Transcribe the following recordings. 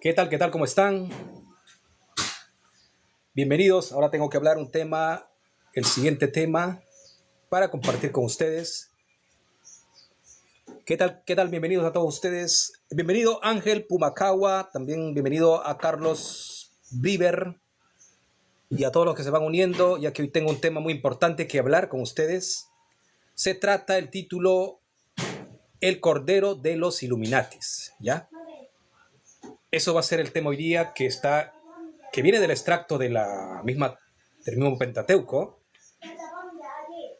¿Qué tal? ¿Qué tal? ¿Cómo están? Bienvenidos. Ahora tengo que hablar un tema, el siguiente tema, para compartir con ustedes. ¿Qué tal? ¿Qué tal? Bienvenidos a todos ustedes. Bienvenido Ángel Pumacagua, también bienvenido a Carlos Viver y a todos los que se van uniendo, ya que hoy tengo un tema muy importante que hablar con ustedes. Se trata el título El Cordero de los Illuminatis, ¿ya? Eso va a ser el tema hoy día que viene del extracto del mismo Pentateuco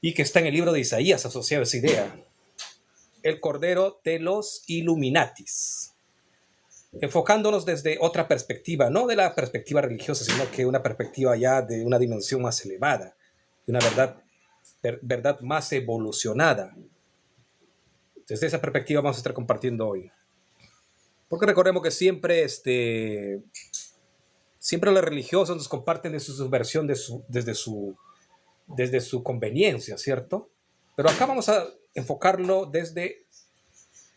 y que está en el libro de Isaías asociado a esa idea. El Cordero de los Illuminatis. Enfocándonos desde otra perspectiva, no de la perspectiva religiosa, sino que una perspectiva ya de una dimensión más elevada, de una verdad más evolucionada. Desde esa perspectiva vamos a estar compartiendo hoy. Porque recordemos que siempre los religiosos nos comparten de su versión desde su conveniencia, ¿cierto? Pero acá vamos a enfocarlo desde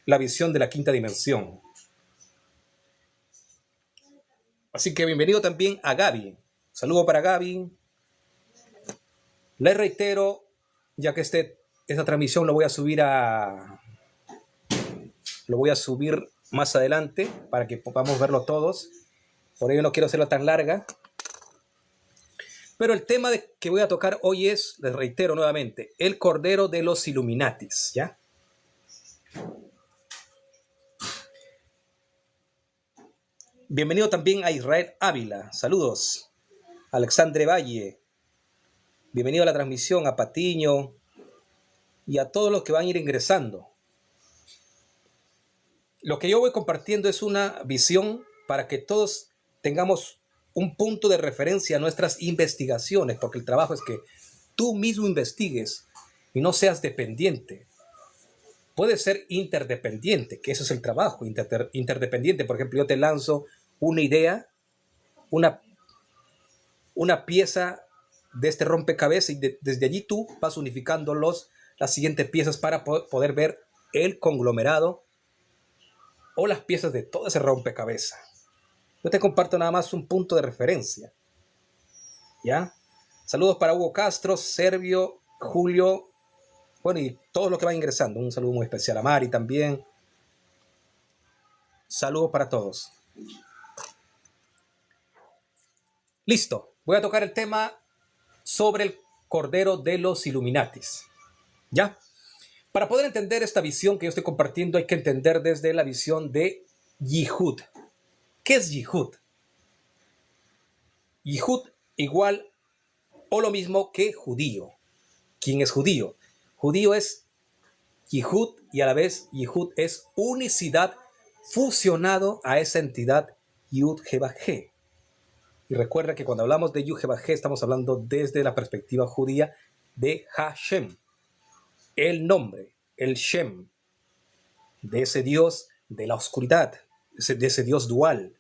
la visión de la quinta dimensión. Así que bienvenido también a Gaby. Saludo para Gaby. Les reitero, ya que esta transmisión lo voy a subir más adelante para que podamos verlo todos. Por ello no quiero hacerla tan larga. Pero el tema que voy a tocar hoy es, les reitero nuevamente, el Cordero de los Illuminatis, ¿ya? Bienvenido también a Israel Ávila. Saludos. Alexandre Valle. Bienvenido a la transmisión, a Patiño y a todos los que van a ir ingresando. Lo que yo voy compartiendo es una visión para que todos tengamos un punto de referencia a nuestras investigaciones, porque el trabajo es que tú mismo investigues y no seas dependiente. Puede ser interdependiente, que eso es el trabajo, interdependiente. Por ejemplo, yo te lanzo una idea, una pieza de este rompecabezas y desde allí tú vas unificando las siguientes piezas para poder ver el conglomerado o las piezas de todo ese rompecabezas. Yo te comparto nada más un punto de referencia, ¿ya? Saludos para Hugo Castro, Servio, Julio, bueno, y todos los que van ingresando. Un saludo muy especial a Mari también. Saludos para todos. Listo. Voy a tocar el tema sobre el Cordero de los Illuminatis. ¿Ya? Para poder entender esta visión que yo estoy compartiendo, hay que entender desde la visión de Yihud. ¿Qué es Yihud? Yihud igual o lo mismo que judío. ¿Quién es judío? Judío es Yihud y a la vez Yihud es unicidad fusionado a esa entidad Yud-He-Vah-He. Y recuerda que cuando hablamos de Yud-He-Vah-He estamos hablando desde la perspectiva judía de Hashem, el nombre, el Shem, de ese Dios de la oscuridad, de ese Dios dual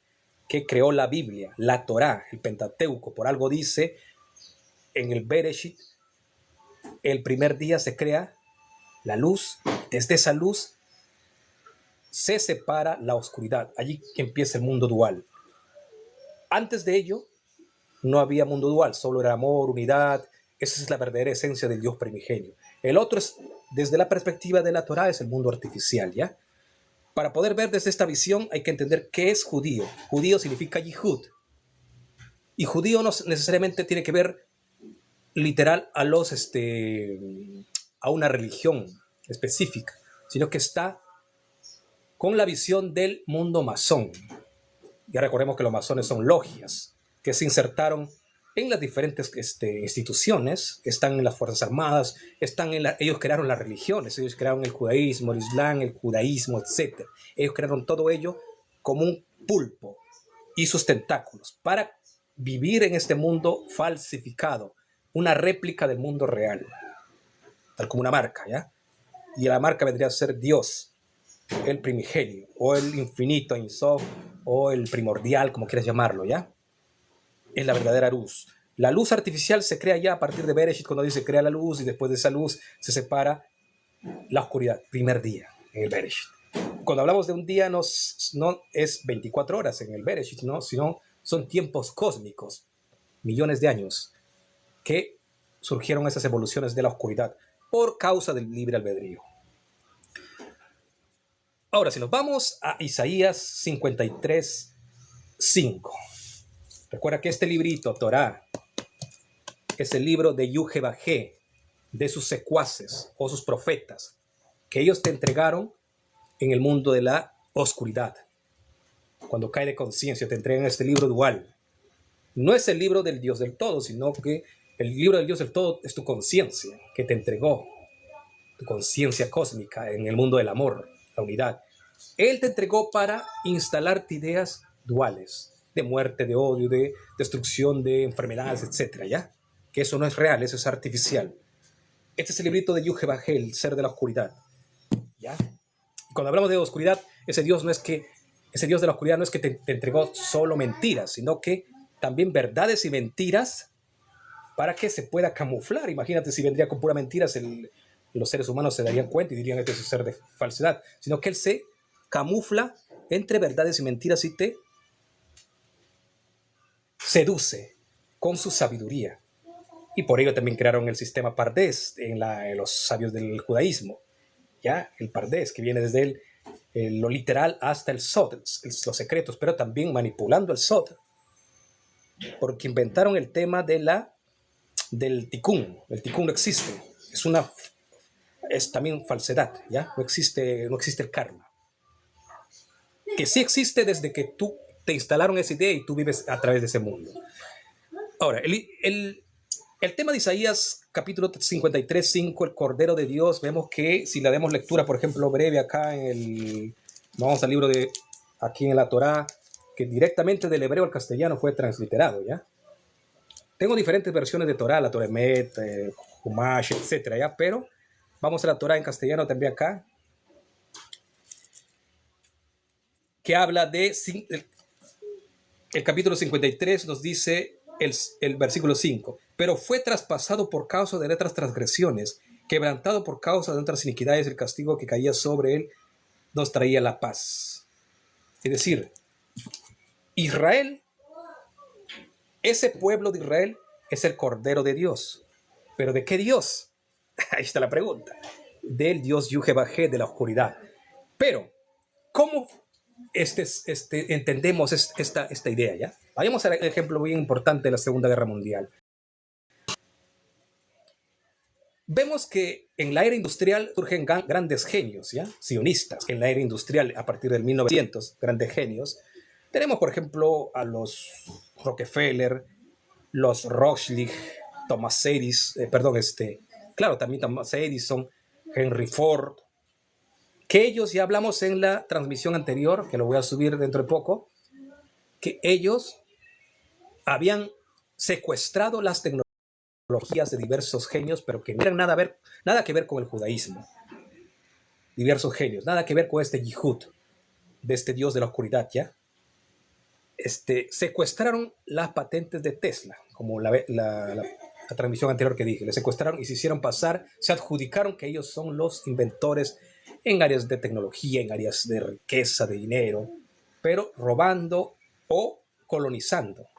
que creó la Biblia, la Torá, el Pentateuco. Por algo dice en el Bereshit, el primer día se crea la luz, desde esa luz se separa la oscuridad. Allí empieza el mundo dual. Antes de ello, no había mundo dual, solo era amor, unidad. Esa es la verdadera esencia del Dios primigenio. El otro es, desde la perspectiva de la Torá, es el mundo artificial, ¿ya? Para poder ver desde esta visión hay que entender qué es judío. Judío significa Yihud. Y judío no necesariamente tiene que ver literal a una religión específica, sino que está con la visión del mundo masón. Ya recordemos que los masones son logias que se insertaron en las diferentes instituciones, están en las Fuerzas Armadas, ellos crearon las religiones, ellos crearon el judaísmo, el islam, el judaísmo, etc. Ellos crearon todo ello como un pulpo y sus tentáculos para vivir en este mundo falsificado, una réplica del mundo real, tal como una marca, ¿ya? Y la marca vendría a ser Dios, el primigenio, o el infinito, Ein Sof, o el primordial, como quieras llamarlo, ¿ya? Es la verdadera luz. La luz artificial se crea ya a partir de Bereshit, cuando dice crea la luz, y después de esa luz se separa la oscuridad, primer día, en el Bereshit. Cuando hablamos de un día no es 24 horas en el Bereshit, ¿no? Sino son tiempos cósmicos, millones de años, que surgieron esas evoluciones de la oscuridad por causa del libre albedrío. Ahora, si nos vamos a Isaías 53:5, recuerda que este librito, Torá, es el libro de Yuhebajé, de sus secuaces o sus profetas, que ellos te entregaron en el mundo de la oscuridad. Cuando cae de conciencia, te entregan este libro dual. No es el libro del Dios del todo, sino que el libro del Dios del todo es tu conciencia, que te entregó, tu conciencia cósmica en el mundo del amor, la unidad. Él te entregó para instalarte ideas duales, de muerte, de odio, de destrucción, de enfermedades, etc. ¿Ya? Que eso no es real, eso es artificial. Este es el librito de Yuhebajé, el ser de la oscuridad. ¿Ya? Y cuando hablamos de oscuridad, ese Dios de la oscuridad no es que te entregó solo mentiras, sino que también verdades y mentiras para que se pueda camuflar. Imagínate si vendría con pura mentiras, los seres humanos se darían cuenta y dirían: este es un ser de falsedad. Sino que él se camufla entre verdades y mentiras y te seduce con su sabiduría. Y por ello también crearon el sistema Pardés en los sabios del judaísmo. ¿Ya? El Pardés, que viene desde lo literal hasta el Sod, los secretos, pero también manipulando el Sod. Porque inventaron el tema del Tikkun. El Tikkun no existe. Es también falsedad. ¿Ya? No existe el karma. Que sí existe desde que tú te instalaron esa idea y tú vives a través de ese mundo. Ahora, el tema de Isaías capítulo 53:5, el Cordero de Dios, vemos que si le damos lectura, por ejemplo, breve acá vamos al libro aquí en la Torá, que directamente del hebreo al castellano fue transliterado, ¿ya? Tengo diferentes versiones de Torá, la Torá Emet, Humash, etcétera, ¿ya? Pero vamos a la Torá en castellano también acá, que habla el capítulo 53, nos dice el versículo 5: pero fue traspasado por causa de nuestras transgresiones, quebrantado por causa de nuestras iniquidades, el castigo que caía sobre él nos traía la paz. Es decir, Israel, ese pueblo de Israel es el Cordero de Dios. ¿Pero de qué Dios? Ahí está la pregunta. Del Dios Yuhebajé, de la oscuridad. Pero, ¿cómo entendemos esta idea? ¿Ya? Vayamos al ejemplo bien importante de la Segunda Guerra Mundial. Vemos que en la era industrial surgen grandes genios, ¿ya? Sionistas. En la era industrial, a partir del 1900, grandes genios. Tenemos, por ejemplo, a los Rockefeller, los Rothschild, Thomas Edison, también Thomas Edison, Henry Ford, que ellos, ya hablamos en la transmisión anterior, que lo voy a subir dentro de poco, que ellos habían secuestrado las tecnologías de diversos genios, pero que no eran nada que ver con el judaísmo. Diversos genios, nada que ver con este Yihud, de este Dios de la oscuridad, ¿ya? Secuestraron las patentes de Tesla, como la transmisión anterior que dije. Le secuestraron y se hicieron pasar, se adjudicaron que ellos son los inventores en áreas de tecnología, en áreas de riqueza, de dinero, pero robando o colonizando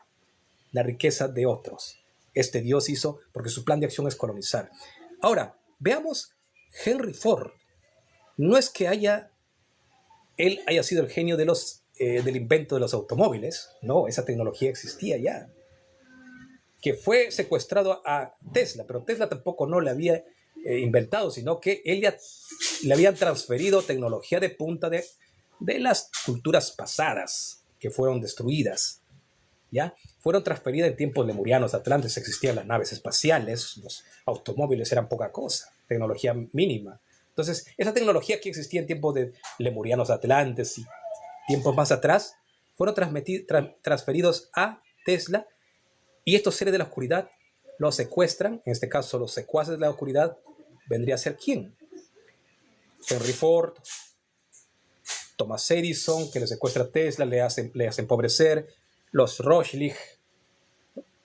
la riqueza de otros. Este Dios hizo, porque su plan de acción es colonizar. Ahora, veamos Henry Ford. No es que él haya sido el genio del invento de los automóviles. No, esa tecnología existía ya. Que fue secuestrado a Tesla, pero Tesla tampoco no le había inventado, sino que le habían transferido tecnología de punta de las culturas pasadas que fueron destruidas. ¿Ya? Fueron transferidas en tiempos lemurianos, atlantes, existían las naves espaciales, los automóviles eran poca cosa, tecnología mínima. Entonces, esa tecnología que existía en tiempos de lemurianos, atlantes y tiempos más atrás, fueron transferidos a Tesla, y estos seres de la oscuridad los secuestran. En este caso, los secuaces de la oscuridad vendría a ser ¿quién? Henry Ford, Thomas Edison, que le secuestra a Tesla, le hace empobrecer. Los Rothschild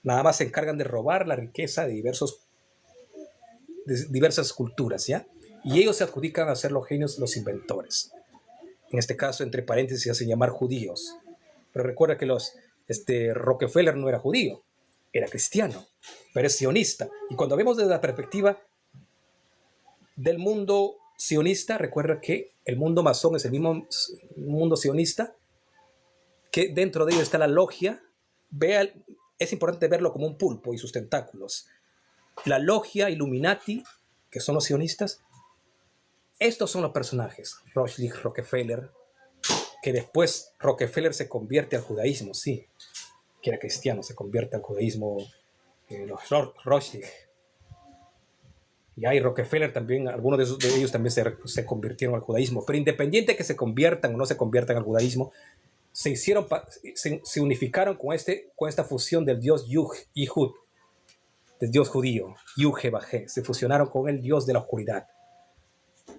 nada más se encargan de robar la riqueza de diversas culturas, ¿ya? Y ellos se adjudican a ser los genios, los inventores. En este caso, entre paréntesis, se hacen llamar judíos. Pero recuerda que Rockefeller no era judío, era cristiano, pero es sionista. Y cuando vemos desde la perspectiva del mundo sionista, recuerda que el mundo masón es el mismo mundo sionista, que dentro de ello está la logia. Es importante verlo como un pulpo y sus tentáculos. La logia Illuminati, que son los sionistas, estos son los personajes. Rothschild, Rockefeller, que después Rockefeller se convierte al judaísmo, sí, que era cristiano, se convierte al judaísmo, los Rothschild. Y hay Rockefeller también, algunos de ellos también se convirtieron al judaísmo. Pero independiente que se conviertan o no se conviertan al judaísmo, se unificaron con esta fusión del dios Yihud, del dios judío, Yud-He-Vah-He. Se fusionaron con el dios de la oscuridad.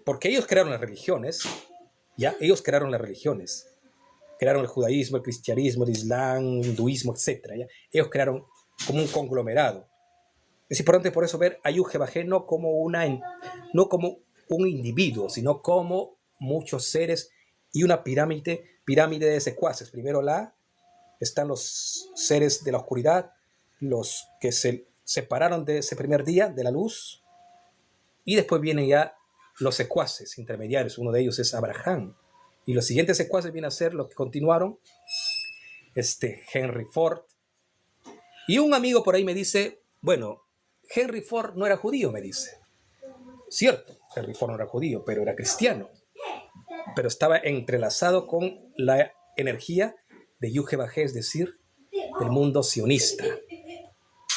Porque ellos crearon las religiones, ¿ya? Ellos crearon las religiones. Crearon el judaísmo, el cristianismo, el islam, el hinduismo, etc. ¿ya? Ellos crearon como un conglomerado. Es importante por eso ver a Yud-He-Vah-He no como un individuo, sino como muchos seres y una pirámide de secuaces. Primero están los seres de la oscuridad, los que se separaron de ese primer día de la luz, y después vienen ya los secuaces intermediarios. Uno de ellos es Abraham, y los siguientes secuaces vienen a ser los que continuaron, Henry Ford. Y un amigo por ahí me dice, bueno, Henry Ford no era judío, me dice. Cierto, Henry Ford no era judío, pero era cristiano. Pero estaba entrelazado con la energía de Yud-He-Vah-He, es decir, del mundo sionista.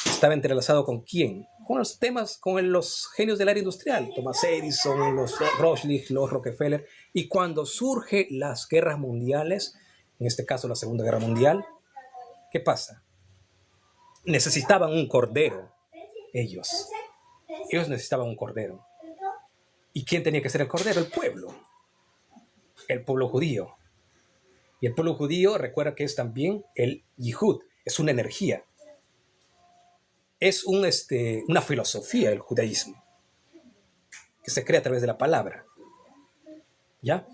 ¿Estaba entrelazado con quién? Con los temas, con los genios del área industrial, Thomas Edison, los Rothschild, los Rockefeller. Y cuando surgen las guerras mundiales, en este caso la Segunda Guerra Mundial, ¿qué pasa? Necesitaban un cordero, ellos necesitaban un cordero. ¿Y quién tenía que ser el cordero? El pueblo judío. Y el pueblo judío, recuerda que es también el Yihud, es una energía. Es una filosofía el judaísmo, que se crea a través de la palabra. ¿Ya?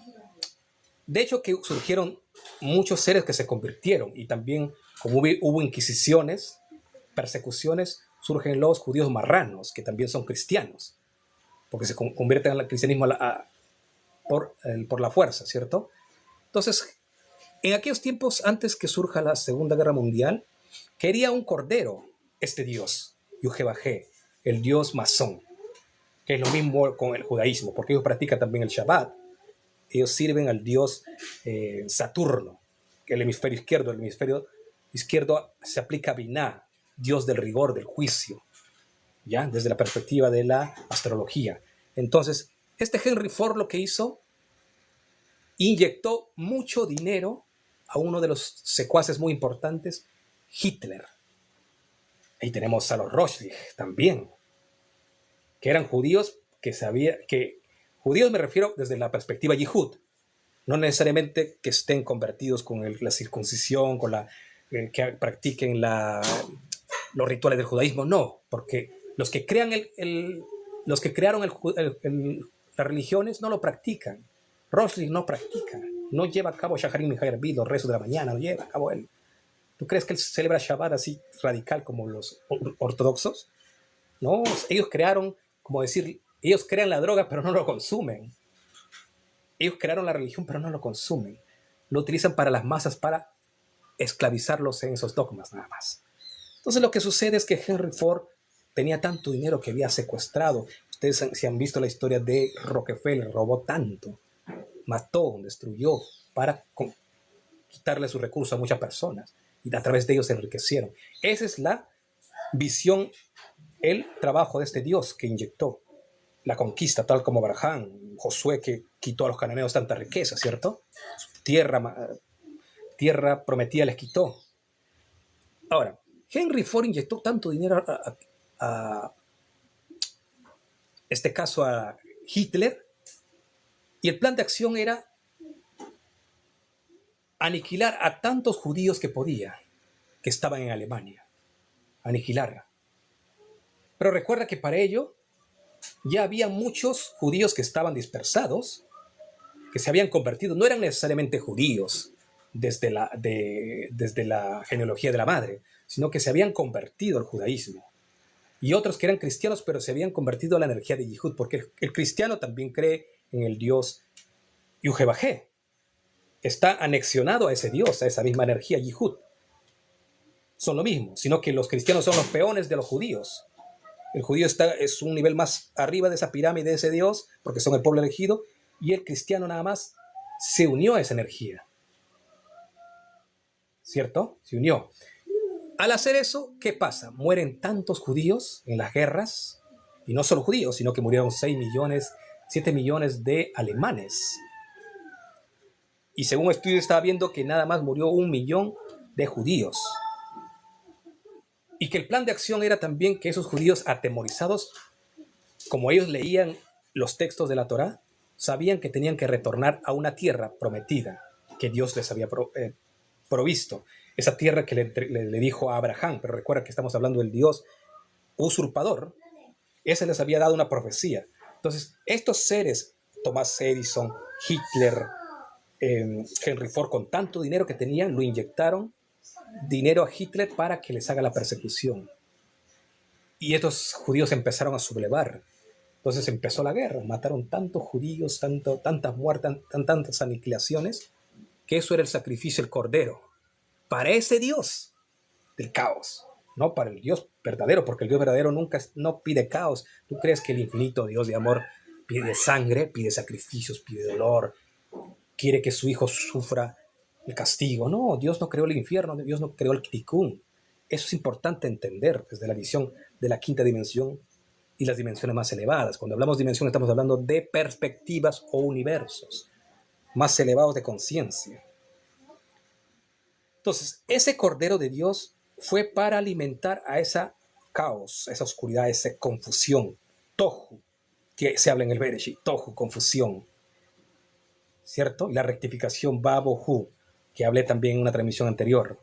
De hecho, que surgieron muchos seres que se convirtieron, y también, como hubo inquisiciones, persecuciones, surgen los judíos marranos, que también son cristianos, porque se convierten al cristianismo por la fuerza, ¿cierto? Entonces, en aquellos tiempos, antes que surja la Segunda Guerra Mundial, quería un cordero este dios, Yud-He-Vah-He, el dios masón, que es lo mismo con el judaísmo, porque ellos practican también el Shabbat. Ellos sirven al dios Saturno, que es el hemisferio izquierdo. El hemisferio izquierdo se aplica a Binah, dios del rigor, del juicio, ¿ya? Desde la perspectiva de la astrología. Entonces, Henry Ford lo que hizo, inyectó mucho dinero a uno de los secuaces muy importantes, Hitler. Ahí tenemos a los Rothschild también, que eran judíos, judíos me refiero desde la perspectiva Yihud, no necesariamente que estén convertidos con la circuncisión, que practiquen los rituales del judaísmo, no, porque los que crearon las religiones no lo practican. Rothschild no practica, no lleva a cabo Shaharim y Hayarbid, los rezos de la mañana, no lleva a cabo él. ¿Tú crees que él celebra Shabbat así radical como los ortodoxos? No, ellos crearon, como decir, ellos crean la droga pero no lo consumen. Ellos crearon la religión pero no lo consumen. Lo utilizan para las masas, para esclavizarlos en esos dogmas nada más. Entonces lo que sucede es que Henry Ford tenía tanto dinero que había secuestrado. Ustedes si han visto la historia de Rockefeller, robó tanto, mató, destruyó para quitarle su recurso a muchas personas. Y a través de ellos se enriquecieron. Esa es la visión, el trabajo de este Dios que inyectó la conquista, tal como Abraham, Josué, que quitó a los cananeos tanta riqueza, ¿cierto? Su tierra prometida les quitó. Ahora, Henry Ford inyectó tanto dinero a este caso a Hitler, y el plan de acción era aniquilar a tantos judíos que podía, que estaban en Alemania. Aniquilarla. Pero recuerda que para ello ya había muchos judíos que estaban dispersados, que se habían convertido, no eran necesariamente judíos desde la genealogía de la madre, sino que se habían convertido al judaísmo. Y otros que eran cristianos, pero se habían convertido a la energía de Yihud, porque el cristiano también cree en el Dios Yuhebajé. Está anexionado a ese Dios, a esa misma energía Yihud. Son lo mismo, sino que los cristianos son los peones de los judíos. El judío es un nivel más arriba de esa pirámide de ese Dios, porque son el pueblo elegido, y el cristiano nada más se unió a esa energía. ¿Cierto? Se unió. Al hacer eso, ¿qué pasa? Mueren tantos judíos en las guerras, y no solo judíos, sino que murieron 6 millones, 7 millones de alemanes. Y según estudios estaba viendo que nada más murió 1 millón de judíos. Y que el plan de acción era también que esos judíos atemorizados, como ellos leían los textos de la Torá, sabían que tenían que retornar a una tierra prometida que Dios les había provisto. Esa tierra que le dijo a Abraham, pero recuerda que estamos hablando del Dios usurpador, ese les había dado una profecía. Entonces, estos seres, Thomas Edison, Hitler, Henry Ford, con tanto dinero que tenían, lo inyectaron dinero a Hitler para que les haga la persecución. Y estos judíos empezaron a sublevar. Entonces empezó la guerra, mataron tantos judíos, tantas muertes, tantas aniquilaciones, que eso era el sacrificio del cordero para ese Dios del caos, no para el Dios verdadero, porque el Dios verdadero nunca no pide caos. ¿Tú crees que el infinito Dios de amor pide sangre, pide sacrificios, pide dolor, quiere que su hijo sufra el castigo? No, Dios no creó el infierno, Dios no creó el tikkun. Eso es importante entender desde la visión de la quinta dimensión y las dimensiones más elevadas. Cuando hablamos de dimensión estamos hablando de perspectivas o universos más elevados de conciencia. Entonces, ese Cordero de Dios fue para alimentar a esa caos, a esa oscuridad, a esa confusión, tohu, que se habla en el Bereshit, tohu, confusión, ¿cierto? Y la rectificación babohu, que hablé también en una transmisión anterior.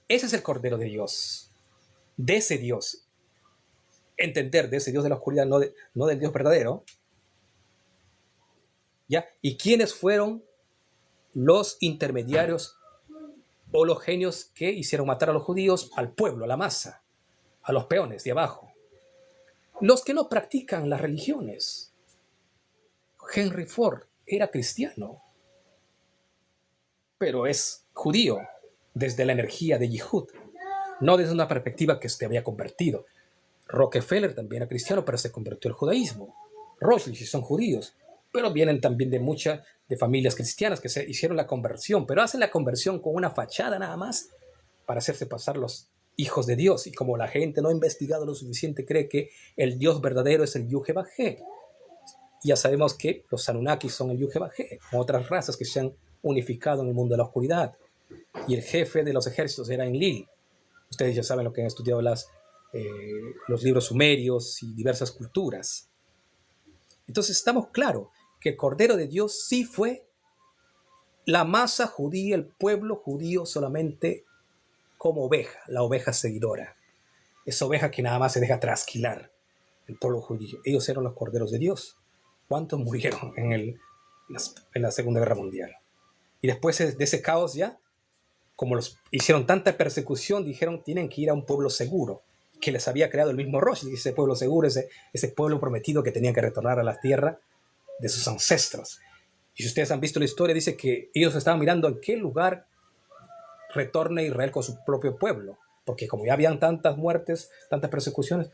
Ese es el Cordero de Dios, de ese Dios. Entender de ese Dios de la oscuridad, no del Dios verdadero. ¿Ya? ¿Y quiénes fueron los intermediarios o los genios que hicieron matar a los judíos, al pueblo, a la masa, a los peones de abajo? Los que no practican las religiones. Henry Ford era cristiano, pero es judío desde la energía de Yihud, no desde una perspectiva que se había convertido. Rockefeller también era cristiano, pero se convirtió al judaísmo. Rothschild son judíos, pero vienen también de familias cristianas que se hicieron la conversión, pero hacen la conversión con una fachada nada más para hacerse pasar los hijos de Dios. Y como la gente no ha investigado lo suficiente, cree que el Dios verdadero es el Yuhebajé. Ya sabemos que los Anunnakis son el Yuhebajé, otras razas que se han unificado en el mundo de la oscuridad. Y el jefe de los ejércitos era Enlil. Ustedes ya saben lo que han estudiado los libros sumerios y diversas culturas. Entonces estamos claros que el Cordero de Dios sí fue la masa judía, el pueblo judío solamente como oveja, la oveja seguidora. Esa oveja que nada más se deja trasquilar, el pueblo judío. Ellos eran los corderos de Dios. ¿Cuántos murieron en la Segunda Guerra Mundial? Y después de ese caos ya, como los hicieron tanta persecución, dijeron tienen que ir a un pueblo seguro, que les había creado el mismo Rothschild, ese pueblo seguro, ese pueblo prometido que tenían que retornar a la tierra de sus ancestros. Y si ustedes han visto la historia, dice que ellos estaban mirando en qué lugar retorne Israel con su propio pueblo, porque como ya habían tantas muertes, tantas persecuciones,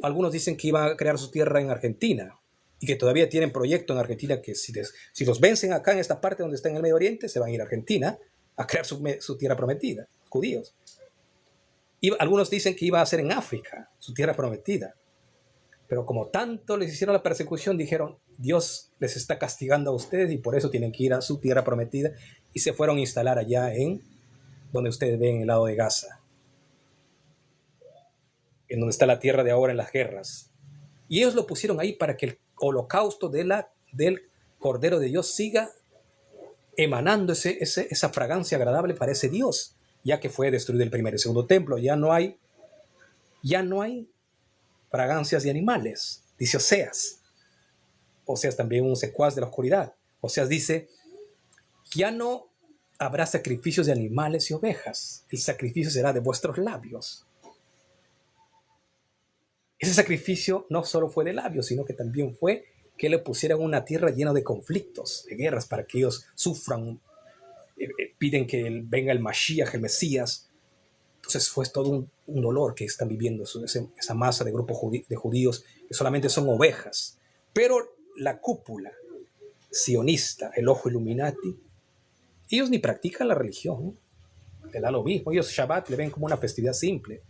algunos dicen que iban a crear su tierra en Argentina, y que todavía tienen proyecto en Argentina, que si los vencen acá en esta parte donde está en el Medio Oriente, se van a ir a Argentina a crear su tierra prometida, judíos. Y algunos dicen que iba a ser en África, su tierra prometida. Pero como tanto les hicieron la persecución, dijeron, Dios les está castigando a ustedes y por eso tienen que ir a su tierra prometida. Y se fueron a instalar allá en donde ustedes ven el lado de Gaza, en donde está la tierra de ahora en las guerras. Y ellos lo pusieron ahí para que el holocausto del Cordero de Dios siga emanando esa fragancia agradable para ese Dios, ya que fue destruido el primer y segundo templo. Ya no hay fragancias de animales, dice Oseas. Oseas también un secuaz de la oscuridad. Oseas dice, ya no habrá sacrificios de animales y ovejas, el sacrificio será de vuestros labios. Ese sacrificio no solo fue de labios, sino que también fue que le pusieran una tierra llena de conflictos, de guerras, para que ellos sufran. Piden que venga el Mashiach, el Mesías. Entonces fue todo un dolor que están viviendo esa masa de grupos de judíos que solamente son ovejas. Pero la cúpula sionista, el ojo Illuminati, ellos ni practican la religión, le da lo mismo. Ellos Shabbat le ven como una festividad simple.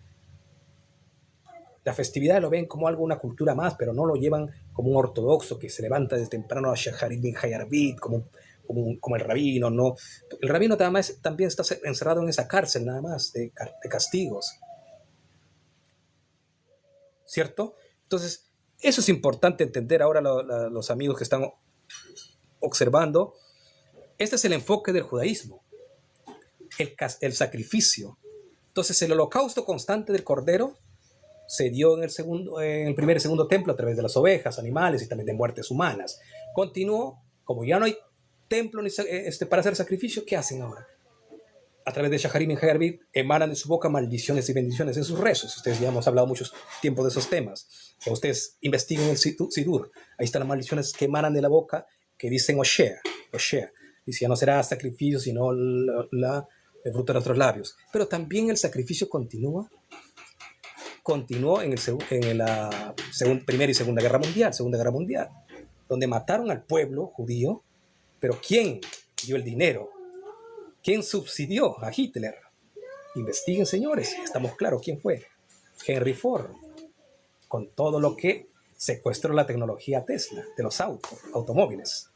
La festividad lo ven como algo, una cultura más, pero no lo llevan como un ortodoxo que se levanta desde temprano a Shacharit bin Hayarbit, como el rabino, ¿no? El rabino también está encerrado en esa cárcel nada más de castigos, ¿cierto? Entonces, eso es importante entender ahora los amigos que están observando. Este es el enfoque del judaísmo, el sacrificio. Entonces, el holocausto constante del Cordero se dio en el primer y segundo templo a través de las ovejas, animales y también de muertes humanas. Continuó, como ya no hay templo para hacer sacrificio, ¿qué hacen ahora? A través de Shacharit bin Hayarbit emanan de su boca maldiciones y bendiciones en sus rezos. Ustedes ya hemos hablado mucho tiempo de esos temas. Que ustedes investiguen el Sidur. Ahí están las maldiciones que emanan de la boca, que dicen Oshea. Dice, ya no será sacrificio, sino el fruto de nuestros labios. Pero también el sacrificio continuó en la Primera y Segunda Guerra Mundial, donde mataron al pueblo judío. Pero ¿quién dio el dinero? ¿Quién subsidió a Hitler? Investiguen, señores, estamos claros quién fue. Henry Ford, con todo lo que secuestró la tecnología Tesla de los automóviles.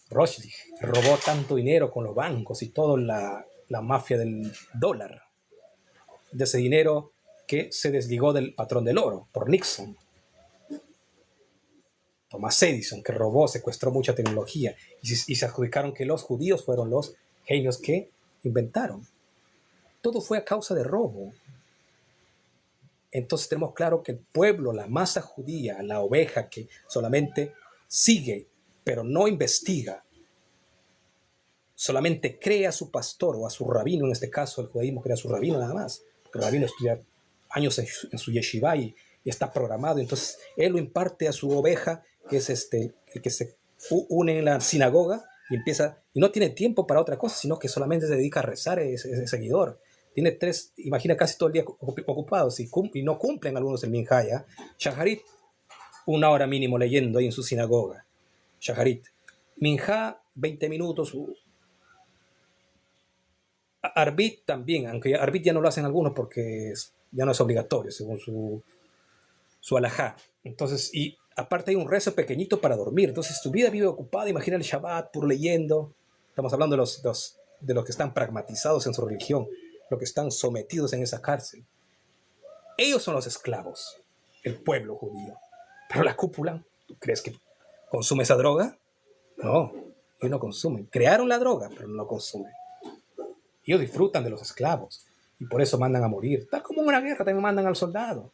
Rothschild robó tanto dinero con los bancos y toda la mafia del dólar, de ese dinero que se desligó del patrón del oro por Nixon. Thomas Edison, que robó, secuestró mucha tecnología y se adjudicaron que los judíos fueron los genios que inventaron. Todo fue a causa de robo. Entonces tenemos claro que el pueblo, la masa judía, la oveja que solamente sigue, pero no investiga, solamente cree a su pastor o a su rabino, en este caso el judaísmo crea a su rabino nada más, porque el rabino estudia años en su yeshiva y está programado, entonces él lo imparte a su oveja, que es el que se une en la sinagoga y no tiene tiempo para otra cosa, sino que solamente se dedica a rezar ese seguidor. Tiene imagina casi todo el día ocupados y no cumplen algunos el minhaya. Shacharit, 1 hora mínimo leyendo ahí en su sinagoga. Shacharit. Minha, 20 minutos. Arbit también, aunque Arbit ya no lo hacen algunos porque ya no es obligatorio según su alajá. Entonces, y aparte hay un rezo pequeñito para dormir. Entonces tu vida vive ocupada, imagina el Shabbat por leyendo. Estamos hablando de los que están pragmatizados en su religión, los que están sometidos en esa cárcel. Ellos son los esclavos, el pueblo judío. Pero la cúpula, ¿tú crees que consume esa droga? No, ellos no consumen. Crearon la droga, pero no consumen. Ellos disfrutan de los esclavos y por eso mandan a morir. Tal como en una guerra también mandan al soldado.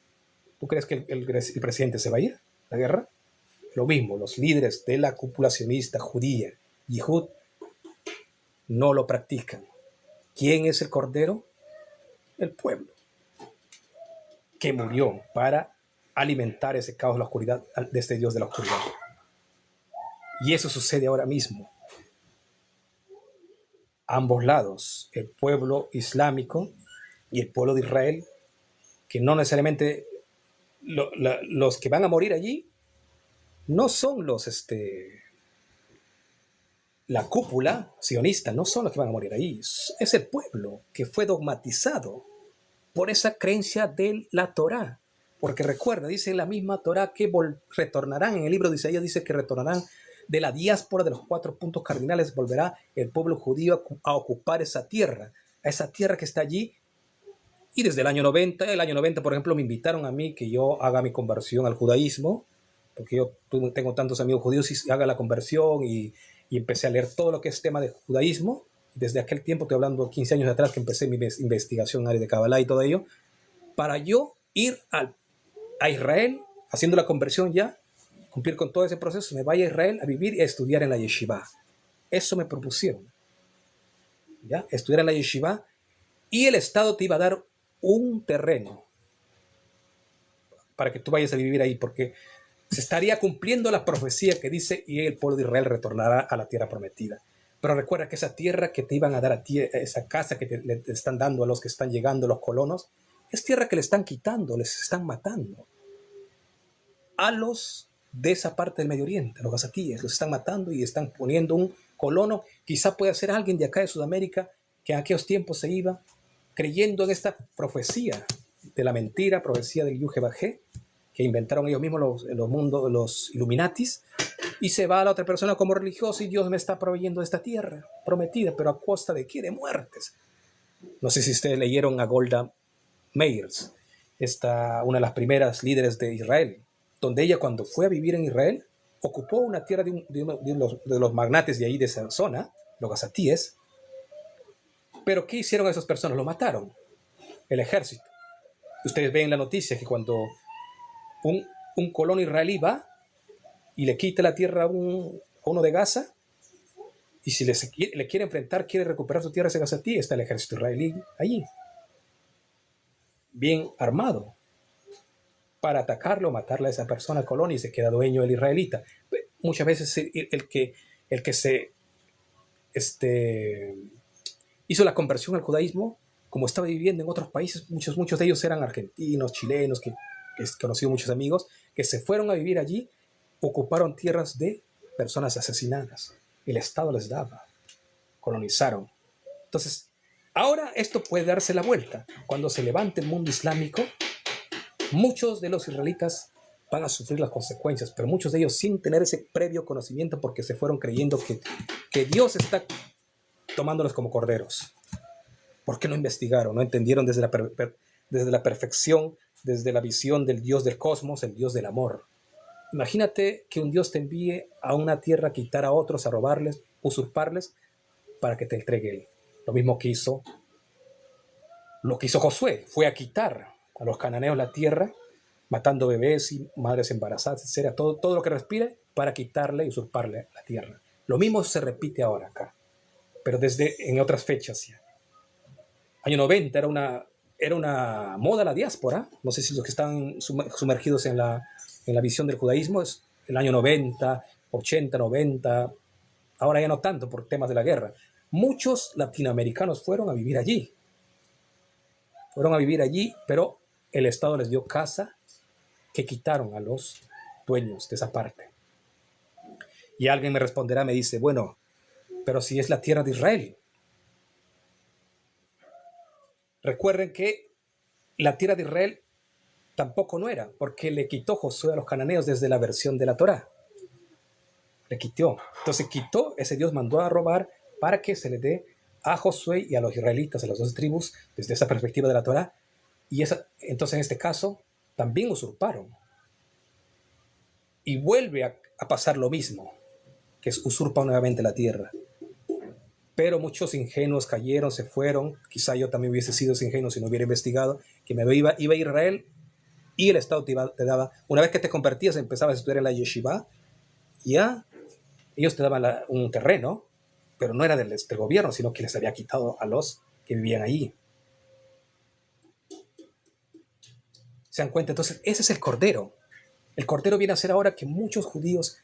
¿Tú crees que el presidente se va a ir a la guerra? Lo mismo, los líderes de la cúpula sionista judía, Yihud, no lo practican. ¿Quién es el cordero? El pueblo, que murió para alimentar ese caos de la oscuridad, de este Dios de la oscuridad. Y eso sucede ahora mismo. Ambos lados, el pueblo islámico y el pueblo de Israel, que no necesariamente los que van a morir allí no son la cúpula sionista, no son los que van a morir ahí, es el pueblo que fue dogmatizado por esa creencia de la Torá. Porque recuerda, dice la misma Torá que retornarán, en el libro de Isaías dice que retornarán de la diáspora de los 4 puntos cardinales, volverá el pueblo judío a ocupar esa tierra que está allí. Y desde el año 90, por ejemplo, me invitaron a mí que yo haga mi conversión al judaísmo, porque yo tengo tantos amigos judíos y haga la conversión y empecé a leer todo lo que es tema de judaísmo. Desde aquel tiempo, estoy hablando 15 años atrás, que empecé mi investigación en área de Kabbalah y todo ello, para yo ir a Israel haciendo la conversión ya, cumplir con todo ese proceso, me vaya a Israel a vivir y a estudiar en la yeshiva. Eso me propusieron, ¿ya? Estudiar en la yeshiva, y el Estado te iba a dar un terreno para que tú vayas a vivir ahí, porque se estaría cumpliendo la profecía que dice, y el pueblo de Israel retornará a la tierra prometida. Pero recuerda que esa tierra que te iban a dar a ti, esa casa que le están dando a los que están llegando, los colonos, es tierra que le están quitando, les están matando. A los de esa parte del Medio Oriente, los gazatíes, los están matando y están poniendo un colono. Quizá pueda ser alguien de acá de Sudamérica que en aquellos tiempos se iba creyendo en esta profecía de la mentira, profecía del Yuhebajé, que inventaron ellos mismos los Illuminatis, y se va a la otra persona como religioso, y Dios me está proveyendo esta tierra prometida, pero a costa de qué, de muertes. No sé si ustedes leyeron a Golda Meir, una de las primeras líderes de Israel, donde ella, cuando fue a vivir en Israel, ocupó una tierra de los magnates de ahí, de esa zona, los gazatíes. Pero ¿qué hicieron esas personas? Lo mataron, el ejército. Ustedes ven en la noticia que cuando un colono israelí va y le quita la tierra a uno de Gaza, y si le quiere enfrentar, quiere recuperar su tierra, ese gazatí, está el ejército israelí allí, bien armado, para atacarlo, matarle a esa persona, al colono, y se queda dueño el israelita. Muchas veces el que se hizo la conversión al judaísmo, como estaba viviendo en otros países, muchos de ellos eran argentinos, chilenos, que he conocido muchos amigos, que se fueron a vivir allí, ocuparon tierras de personas asesinadas. El Estado les daba, colonizaron. Entonces, ahora esto puede darse la vuelta. Cuando se levante el mundo islámico, muchos de los israelitas van a sufrir las consecuencias, pero muchos de ellos sin tener ese previo conocimiento, porque se fueron creyendo que Dios está tomándolos como corderos. ¿Por qué no investigaron? No entendieron desde la perfección, desde la visión del Dios del cosmos, el Dios del amor. Imagínate que un Dios te envíe a una tierra a quitar a otros, a robarles, usurparles, para que te entregue él. Lo mismo que hizo Josué, fue a quitar a los cananeos la tierra, matando bebés y madres embarazadas, etcétera, todo lo que respire, para quitarle y usurparle la tierra. Lo mismo se repite ahora acá, pero en otras fechas ya. Año 90 era una moda la diáspora. No sé si los que están sumergidos en la visión del judaísmo, es el año 90, 80, 90, ahora ya no tanto por temas de la guerra. Muchos latinoamericanos fueron a vivir allí, pero el Estado les dio casa que quitaron a los dueños de esa parte. Y alguien me responderá, me dice, bueno, pero si es la tierra de Israel. Recuerden que la tierra de Israel tampoco no era, porque le quitó Josué a los cananeos desde la versión de la Torá. Le quitó. Entonces quitó, ese Dios mandó a robar para que se le dé a Josué y a los israelitas, a las 12 tribus, desde esa perspectiva de la Torá. Y entonces en este caso también usurparon. Y vuelve a pasar lo mismo, que usurpa nuevamente la tierra. Pero muchos ingenuos cayeron, se fueron. Quizá yo también hubiese sido ingenuo si no hubiera investigado, que me iba a Israel y el Estado te daba, una vez que te convertías, empezabas a estudiar en la yeshiva, ya ellos te daban un terreno, pero no era del gobierno, sino que les había quitado a los que vivían allí. ¿Se dan cuenta? Entonces, ese es el Cordero. El Cordero viene a ser ahora que muchos judíos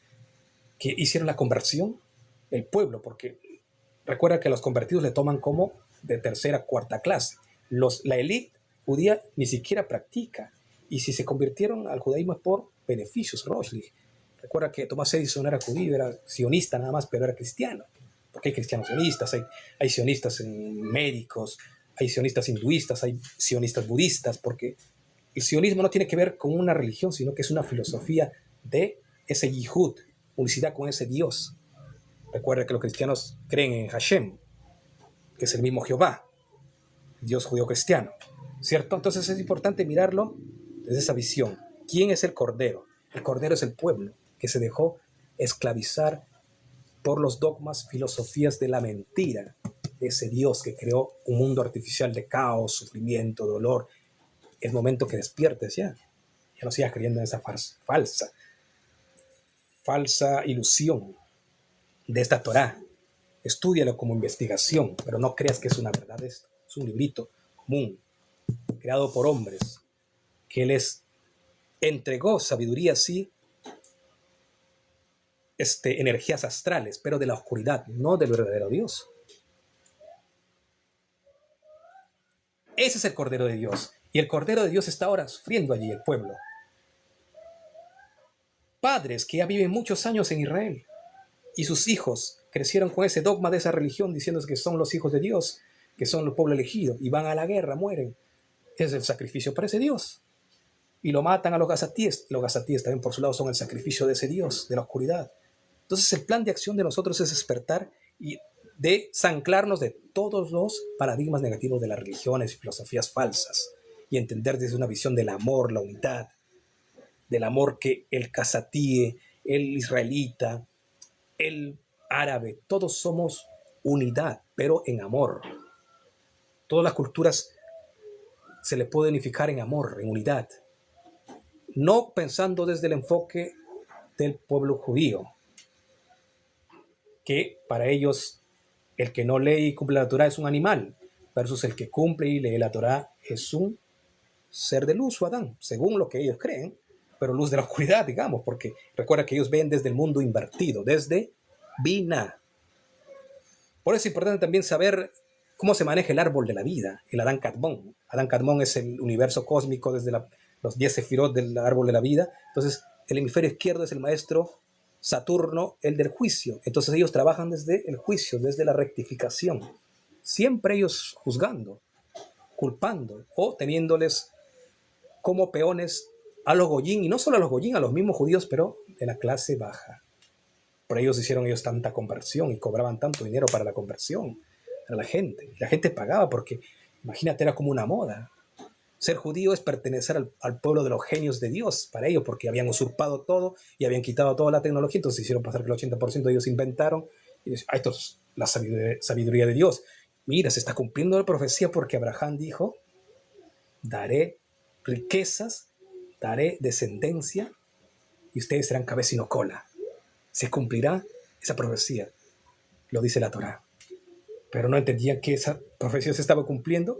que hicieron la conversión, el pueblo, porque recuerda que los convertidos le toman como de tercera, cuarta clase. La élite judía ni siquiera practica. Y si se convirtieron al judaísmo es por beneficios, Roshlich. Recuerda que Tomás Edison era judío, era sionista nada más, pero era cristiano. Porque hay cristianos sionistas, hay sionistas médicos, hay sionistas hinduistas, hay sionistas budistas, porque el sionismo no tiene que ver con una religión, sino que es una filosofía de ese yihud, unicidad con ese Dios. Recuerda que los cristianos creen en Hashem, que es el mismo Jehová, Dios judío cristiano, ¿cierto? Entonces es importante mirarlo desde esa visión. ¿Quién es el Cordero? El Cordero es el pueblo que se dejó esclavizar por los dogmas, filosofías de la mentira de ese Dios que creó un mundo artificial de caos, sufrimiento, dolor. Es momento que despiertes ya. Ya no sigas creyendo en esa falsa ilusión de esta Torá. Estúdialo como investigación, pero no creas que es una verdad esto. Es un librito común, creado por hombres, que les entregó sabiduría, sí, energías astrales, pero de la oscuridad, no del verdadero Dios. Ese es el Cordero de Dios. Y el Cordero de Dios está ahora sufriendo allí el pueblo. Padres que ya viven muchos años en Israel y sus hijos crecieron con ese dogma de esa religión diciendo que son los hijos de Dios, que son el pueblo elegido, y van a la guerra, mueren. Es el sacrificio para ese Dios. Y lo matan a los gazatíes. Los gazatíes también por su lado son el sacrificio de ese Dios, de la oscuridad. Entonces el plan de acción de nosotros es despertar y desanclarnos de todos los paradigmas negativos de las religiones y filosofías falsas y entender desde una visión del amor, la unidad, del amor que el gazatíe, el israelita, el árabe, todos somos unidad, pero en amor. Todas las culturas se le puede unificar en amor, en unidad. No pensando desde el enfoque del pueblo judío, que para ellos el que no lee y cumple la Torá es un animal, versus el que cumple y lee la Torá es un ser de luz o Adán, según lo que ellos creen, pero luz de la oscuridad, digamos, porque recuerda que ellos ven desde el mundo invertido, desde Binah. Por eso es importante también saber cómo se maneja el árbol de la vida, el Adán Kadmon. Adán Kadmon es el universo cósmico desde los 10 sefirot del árbol de la vida. Entonces, el hemisferio izquierdo es el maestro Saturno, el del juicio. Entonces ellos trabajan desde el juicio, desde la rectificación. Siempre ellos juzgando, culpando o teniéndoles como peones a los goyín, y no solo a los goyín, a los mismos judíos, pero de la clase baja. Por ellos hicieron ellos tanta conversión y cobraban tanto dinero para la conversión a la gente. La gente pagaba porque, imagínate, era como una moda. Ser judío es pertenecer al pueblo de los genios de Dios para ellos, porque habían usurpado todo y habían quitado toda la tecnología, entonces hicieron pasar que el 80% de ellos inventaron. Y dicen, esto es la sabiduría de Dios. Mira, se está cumpliendo la profecía porque Abraham dijo, daré riquezas, daré descendencia y ustedes serán cabeza y no cola. Se cumplirá esa profecía, lo dice la Torá. Pero no entendían que esa profecía se estaba cumpliendo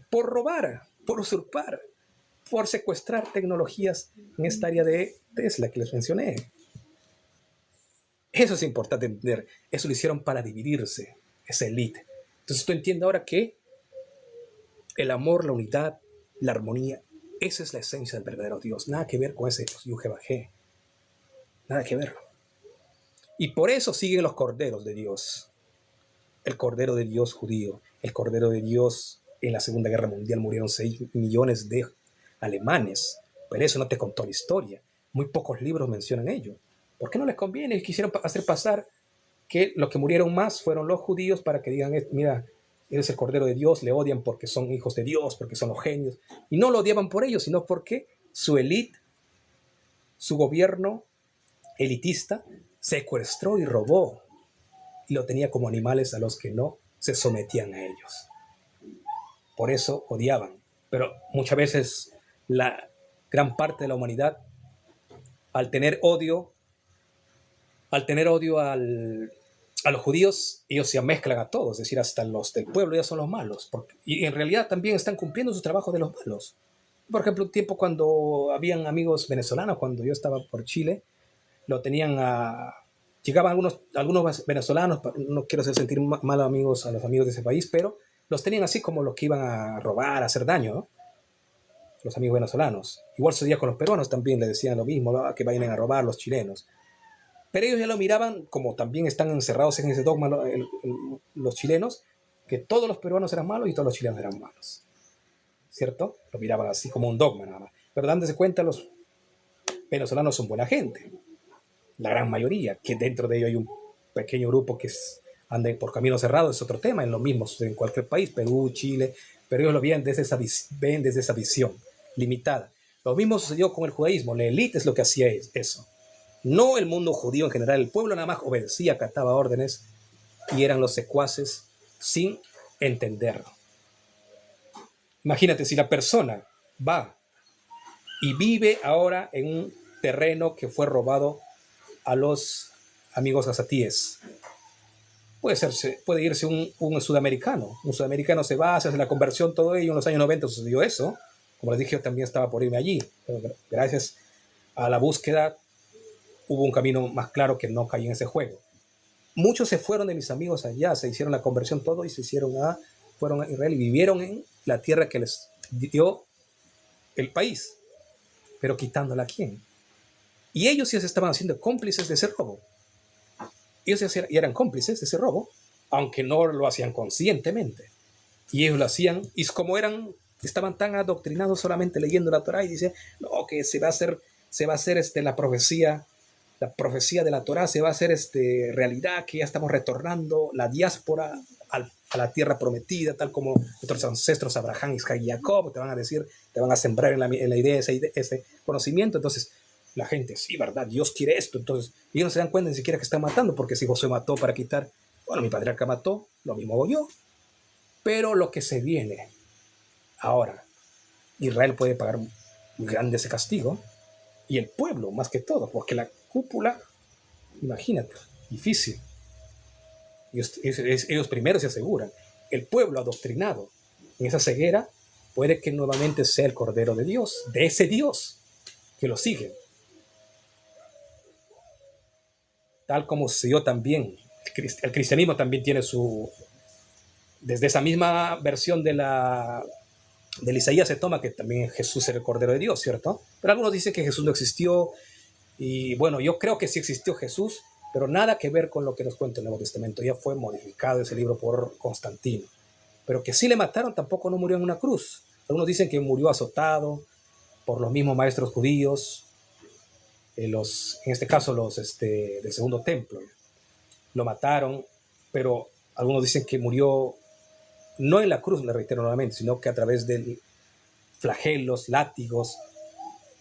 por robar, por usurpar, por secuestrar tecnologías en esta área de Tesla que les mencioné. Eso es importante entender. Eso lo hicieron para dividirse, esa élite. Entonces tú entiendes ahora que el amor, la unidad, la armonía, esa es la esencia del verdadero Dios. Nada que ver con ese Yuje-Bajé. Nada que ver. Y por eso siguen los corderos de Dios. El cordero de Dios judío, el cordero de Dios en la Segunda Guerra Mundial murieron 6 millones de alemanes, pero eso no te contó la historia. Muy pocos libros mencionan ello. ¿Por qué no les conviene? Quisieron hacer pasar que los que murieron más fueron los judíos para que digan, mira, eres el Cordero de Dios, le odian porque son hijos de Dios, porque son los genios. Y no lo odiaban por ellos, sino porque su élite, su gobierno elitista, secuestró y robó. Y lo tenía como animales a los que no se sometían a ellos. Por eso odiaban. Pero muchas veces la gran parte de la humanidad, al tener odio a los judíos, ellos se mezclan a todos, es decir, hasta los del pueblo ya son los malos. Y en realidad también están cumpliendo su trabajo de los malos. Por ejemplo, un tiempo cuando habían amigos venezolanos, cuando yo estaba por Chile, lo tenían llegaban algunos venezolanos, no quiero hacer sentir mal a los amigos de ese país, pero los tenían así como los que iban a robar, a hacer daño, ¿no? Los amigos venezolanos. Igual sucedía con los peruanos, también le decían lo mismo, ¿no? Que vayan a robar los chilenos. Pero ellos ya lo miraban, como también están encerrados en ese dogma los chilenos, que todos los peruanos eran malos y todos los chilenos eran malos. ¿Cierto? Lo miraban así como un dogma nada más. Pero dándose cuenta, los venezolanos son buena gente. La gran mayoría, que dentro de ellos hay un pequeño grupo que anda por caminos cerrados, es otro tema, en lo mismo en cualquier país, Perú, Chile, pero ellos lo ven desde esa visión limitada. Lo mismo sucedió con el judaísmo, la élite es lo que hacía eso. No el mundo judío en general, el pueblo nada más obedecía, acataba órdenes y eran los secuaces sin entenderlo. Imagínate, si la persona va y vive ahora en un terreno que fue robado a los amigos gazatíes. Puede irse un sudamericano. Un sudamericano se va, se hace la conversión, todo ello. En los años 90 sucedió eso. Como les dije, yo también estaba por irme allí. Pero gracias a la búsqueda hubo un camino más claro que no caí en ese juego. Muchos se fueron de mis amigos allá, se hicieron la conversión todo y fueron a Israel y vivieron en la tierra que les dio el país, pero quitándola a quién. Y ellos sí se estaban haciendo cómplices de ese robo. Ellos y eran cómplices de ese robo, aunque no lo hacían conscientemente. Y ellos lo hacían, y como estaban tan adoctrinados solamente leyendo la Torá y dicen, no, que se va a hacer la profecía de la Torá, se va a hacer realidad, que ya estamos retornando la diáspora a la tierra prometida, tal como nuestros ancestros Abraham, Isaac y Jacob, te van a decir, te van a sembrar en la idea ese conocimiento. Entonces la gente, sí, ¿verdad? Dios quiere esto. Entonces ellos no se dan cuenta ni siquiera que están matando, porque si Josué mató para quitar, bueno, mi patriarca mató, lo mismo hago yo. Pero lo que se viene ahora, Israel puede pagar muy grande ese castigo, y el pueblo más que todo, porque la cúpula, imagínate, difícil. Ellos primero se aseguran. El pueblo adoctrinado en esa ceguera puede que nuevamente sea el Cordero de Dios, de ese Dios que lo sigue. Tal como sucedió también, el cristianismo también tiene desde esa misma versión del Isaías se toma que también Jesús era el Cordero de Dios, ¿cierto? Pero algunos dicen que Jesús no existió, y bueno, yo creo que sí existió Jesús, pero nada que ver con lo que nos cuenta el Nuevo Testamento. Ya fue modificado ese libro por Constantino. Pero que sí le mataron, tampoco no murió en una cruz. Algunos dicen que murió azotado por los mismos maestros judíos, en este caso los del Segundo Templo. Lo mataron, pero algunos dicen que murió no en la cruz, le reitero nuevamente, sino que a través de flagelos, látigos,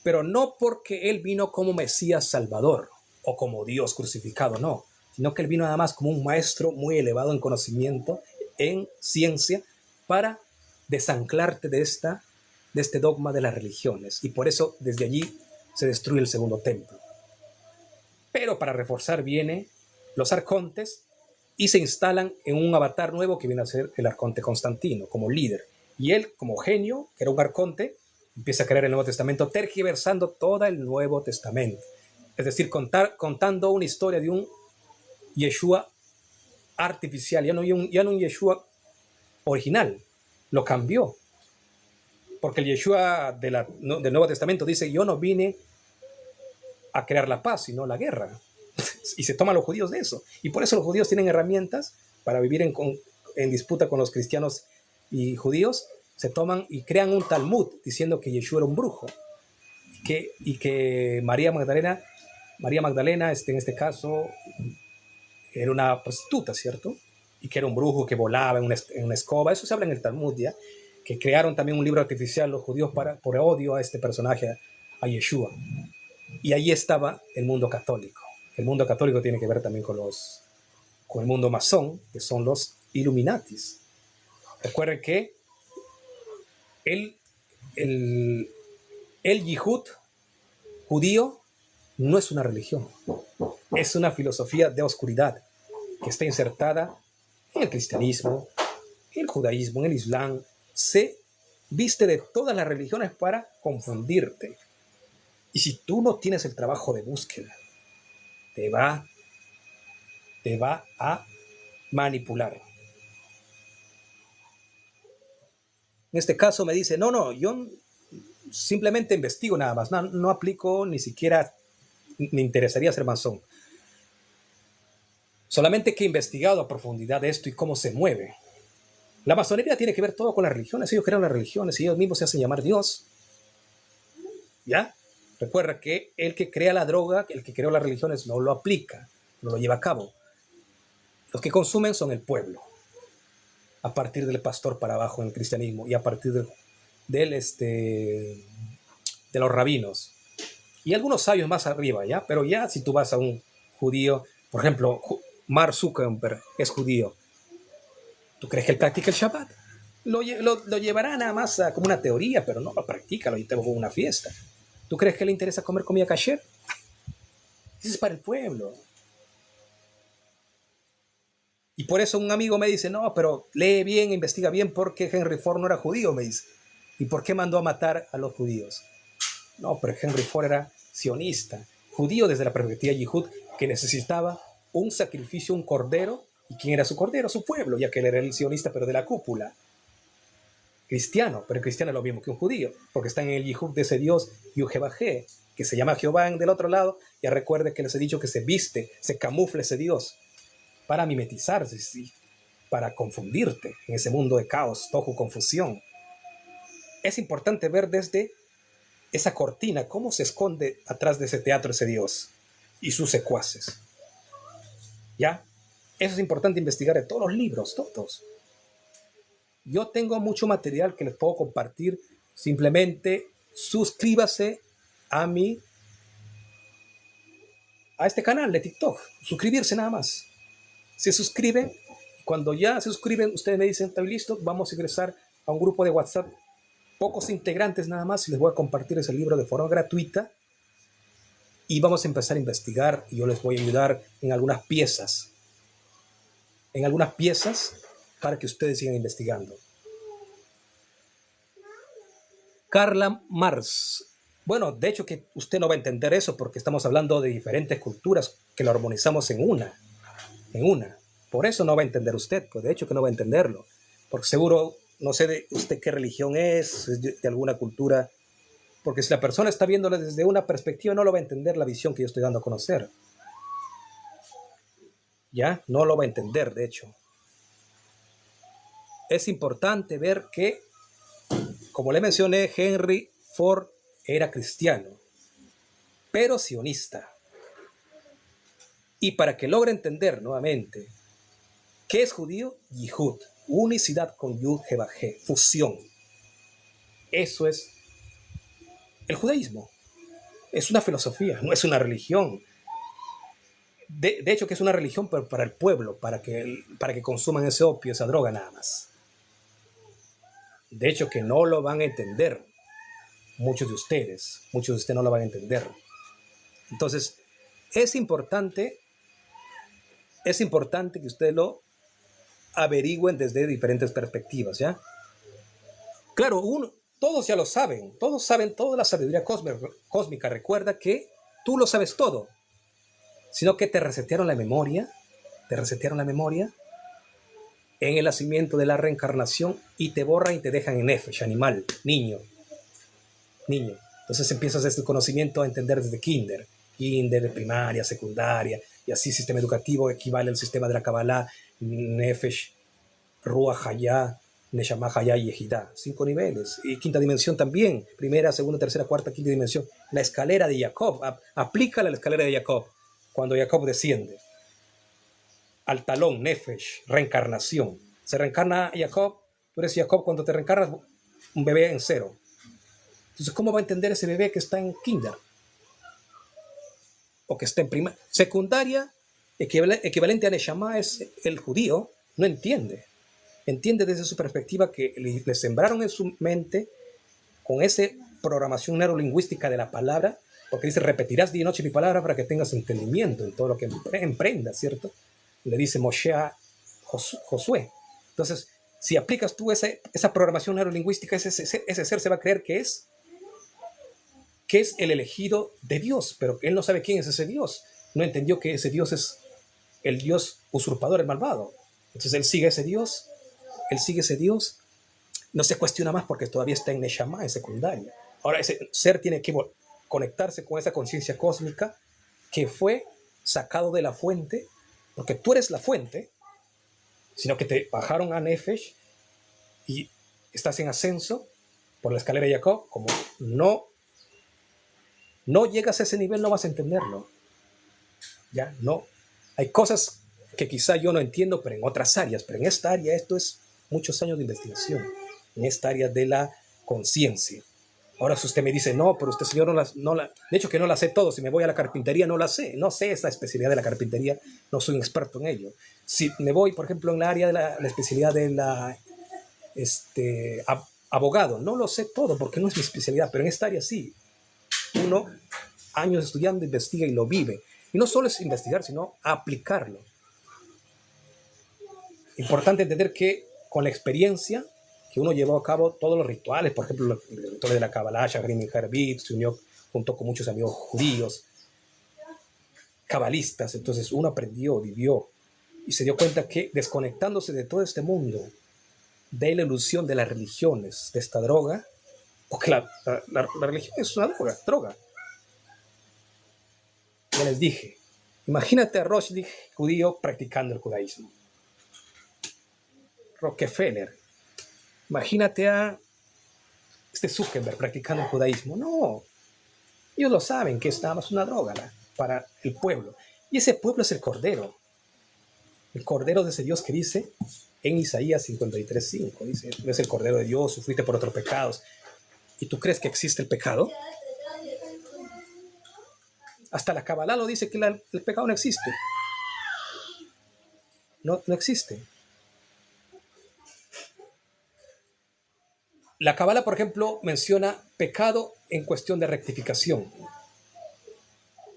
pero no porque él vino como Mesías Salvador o como Dios crucificado, no, sino que él vino nada más como un maestro muy elevado en conocimiento, en ciencia, para desanclarte de este dogma de las religiones. Y por eso desde allí se destruye el Segundo Templo. Pero para reforzar vienen los arcontes y se instalan en un avatar nuevo que viene a ser el arconte Constantino como líder. Y él, como genio, que era un arconte, empieza a crear el Nuevo Testamento, tergiversando todo el Nuevo Testamento. Es decir, contando una historia de un Yeshua artificial, ya no un Yeshua original, lo cambió. Porque el Yeshua del Nuevo Testamento dice, yo no vine a crear la paz, sino la guerra. Y se toman los judíos de eso. Y por eso los judíos tienen herramientas para vivir en disputa con los cristianos y judíos. Se toman y crean un Talmud diciendo que Yeshua era un brujo. Y que María Magdalena, en este caso, era una prostituta, ¿cierto? Y que era un brujo que volaba en una escoba. Eso se habla en el Talmud, ¿ya? Que crearon también un libro artificial los judíos por odio a este personaje, a Yeshua. Y ahí estaba el mundo católico. El mundo católico tiene que ver también con el mundo masón, que son los Illuminatis. Recuerden que el Yihud judío no es una religión, es una filosofía de oscuridad que está insertada en el cristianismo, en el judaísmo, en el islam. Se viste de todas las religiones para confundirte. Y si tú no tienes el trabajo de búsqueda, te va a manipular. En este caso me dice, no, yo simplemente investigo nada más, no aplico, ni siquiera me interesaría ser masón. Solamente que he investigado a profundidad esto y cómo se mueve. La masonería tiene que ver todo con las religiones. Ellos crean las religiones y ellos mismos se hacen llamar Dios. ¿Ya? Recuerda que el que crea la droga, el que creó las religiones, no lo aplica, no lo lleva a cabo. Los que consumen son el pueblo, a partir del pastor para abajo en el cristianismo y a partir de los rabinos. Y algunos sabios más arriba, ¿ya? Pero ya si tú vas a un judío, por ejemplo, Mark Zuckerberg es judío, ¿tú crees que él practica el Shabbat? Lo llevará nada más como una teoría, pero no lo practica, lo lleva como una fiesta. ¿Tú crees que le interesa comer comida kasher? Eso es para el pueblo. Y por eso un amigo me dice, no, pero lee bien, investiga bien, porque Henry Ford no era judío, me dice. ¿Y por qué mandó a matar a los judíos? No, pero Henry Ford era sionista, judío desde la perspectiva de Yehud, que necesitaba un sacrificio, un cordero. ¿Y quién era su cordero? Su pueblo, ya que él era el sionista, pero de la cúpula. Cristiano, pero el cristiano es lo mismo que un judío, porque está en el Yehud de ese Dios, Yuhebajé, que se llama Jehová del otro lado. Ya recuerde que les he dicho que se viste, se camufla ese Dios para mimetizarse, ¿sí? Para confundirte en ese mundo de caos, tohu, confusión. Es importante ver desde esa cortina cómo se esconde atrás de ese teatro ese Dios y sus secuaces. ¿Ya? Eso es importante investigar en todos los libros, todos. Yo tengo mucho material que les puedo compartir. Simplemente suscríbase a este canal de TikTok. Suscribirse nada más. Se suscriben. Cuando ya se suscriben, ustedes me dicen, ¿estoy listo? Vamos a ingresar a un grupo de WhatsApp. Pocos integrantes nada más. Y les voy a compartir ese libro de forma gratuita. Y vamos a empezar a investigar. Y yo les voy a ayudar en algunas piezas. Para que ustedes sigan investigando. Karl Marx. Bueno, de hecho que usted no va a entender eso porque estamos hablando de diferentes culturas que lo armonizamos en una. Por eso no va a entender usted, pues de hecho que no va a entenderlo. Porque seguro, no sé de usted qué religión es de alguna cultura. Porque si la persona está viéndolo desde una perspectiva, no lo va a entender la visión que yo estoy dando a conocer. ¿Ya? No lo va a entender, de hecho. Es importante ver que, como le mencioné, Henry Ford era cristiano, pero sionista. Y para que logre entender nuevamente qué es judío, Yehud, unicidad con Yud Hevajé, fusión. Eso es el judaísmo. Es una filosofía, no es una religión. De hecho que es una religión pero para el pueblo, para que consuman ese opio, esa droga nada más. De hecho que no lo van a entender muchos de ustedes no lo van a entender. Entonces es importante que ustedes lo averigüen desde diferentes perspectivas, ¿ya? Claro, todos ya lo saben, todos saben toda la sabiduría cósmica. Recuerda que tú lo sabes todo, sino que te resetearon la memoria en el nacimiento de la reencarnación y te borran y te dejan en Nefesh, animal, niño. Entonces empiezas este conocimiento a entender desde kinder, primaria, secundaria, y así sistema educativo equivale al sistema de la Kabbalah, Nefesh, Ruach Hayah, Neshama Hayah y Yehidá. 5 niveles. Y quinta dimensión también. Primera, segunda, tercera, cuarta, quinta dimensión. La escalera de Jacob. Aplícala la escalera de Jacob. Cuando Jacob desciende al talón, Nefesh, reencarnación. Se reencarna Jacob. Tú eres Jacob cuando te reencarnas, un bebé en 0. Entonces, ¿cómo va a entender ese bebé que está en kinder? O que está en primaria. Secundaria, equivalente a Neshama, es el judío, no entiende. Entiende desde su perspectiva que le sembraron en su mente con esa programación neurolingüística de la palabra, porque dice, repetirás día y noche mi palabra para que tengas entendimiento en todo lo que emprendas, ¿cierto? Le dice Moshe a Josué. Entonces, si aplicas tú esa programación neurolingüística, ese ser se va a creer que es el elegido de Dios, pero él no sabe quién es ese Dios. No entendió que ese Dios es el Dios usurpador, el malvado. Entonces él sigue ese Dios, no se cuestiona más porque todavía está en Neshama, en secundaria. Ahora ese ser tiene que conectarse con esa conciencia cósmica que fue sacado de la fuente, porque tú eres la fuente, sino que te bajaron a Nefesh y estás en ascenso por la escalera de Jacob. Como no llegas a ese nivel, no vas a entenderlo. Ya, no. Hay cosas que quizá yo no entiendo, pero en otras áreas. Pero en esta área, esto es muchos años de investigación. En esta área de la conciencia. Ahora, si usted me dice, no, pero usted, señor, de hecho que no la sé todo. Si me voy a la carpintería, no la sé. No sé esa especialidad de la carpintería. No soy un experto en ello. Si me voy, por ejemplo, en la área de la especialidad de la abogado, no lo sé todo porque no es mi especialidad, pero en esta área sí. uno años estudiando, investiga y lo vive. Y no solo es investigar, sino aplicarlo. Importante entender que con la experiencia que uno llevó a cabo todos los rituales, por ejemplo, los rituales de la Kabbalah, Shahrim y Harbit, se unió junto con muchos amigos judíos, cabalistas, entonces uno aprendió, vivió y se dio cuenta que desconectándose de todo este mundo, de la ilusión de las religiones, de esta droga, porque la religión es una droga. Ya les dije, imagínate a Rothschild judío practicando el judaísmo. Rockefeller, imagínate a Zuckerberg practicando el judaísmo. No, ellos lo saben que es nada más una droga para el pueblo. Y ese pueblo es el Cordero de ese Dios que dice en Isaías 53:5, dice, tú eres el Cordero de Dios, sufriste por otros pecados. ¿Y tú crees que existe el pecado? Hasta la Kabbalah lo dice que el pecado no existe. No existe. La Kabbalah, por ejemplo, menciona pecado en cuestión de rectificación.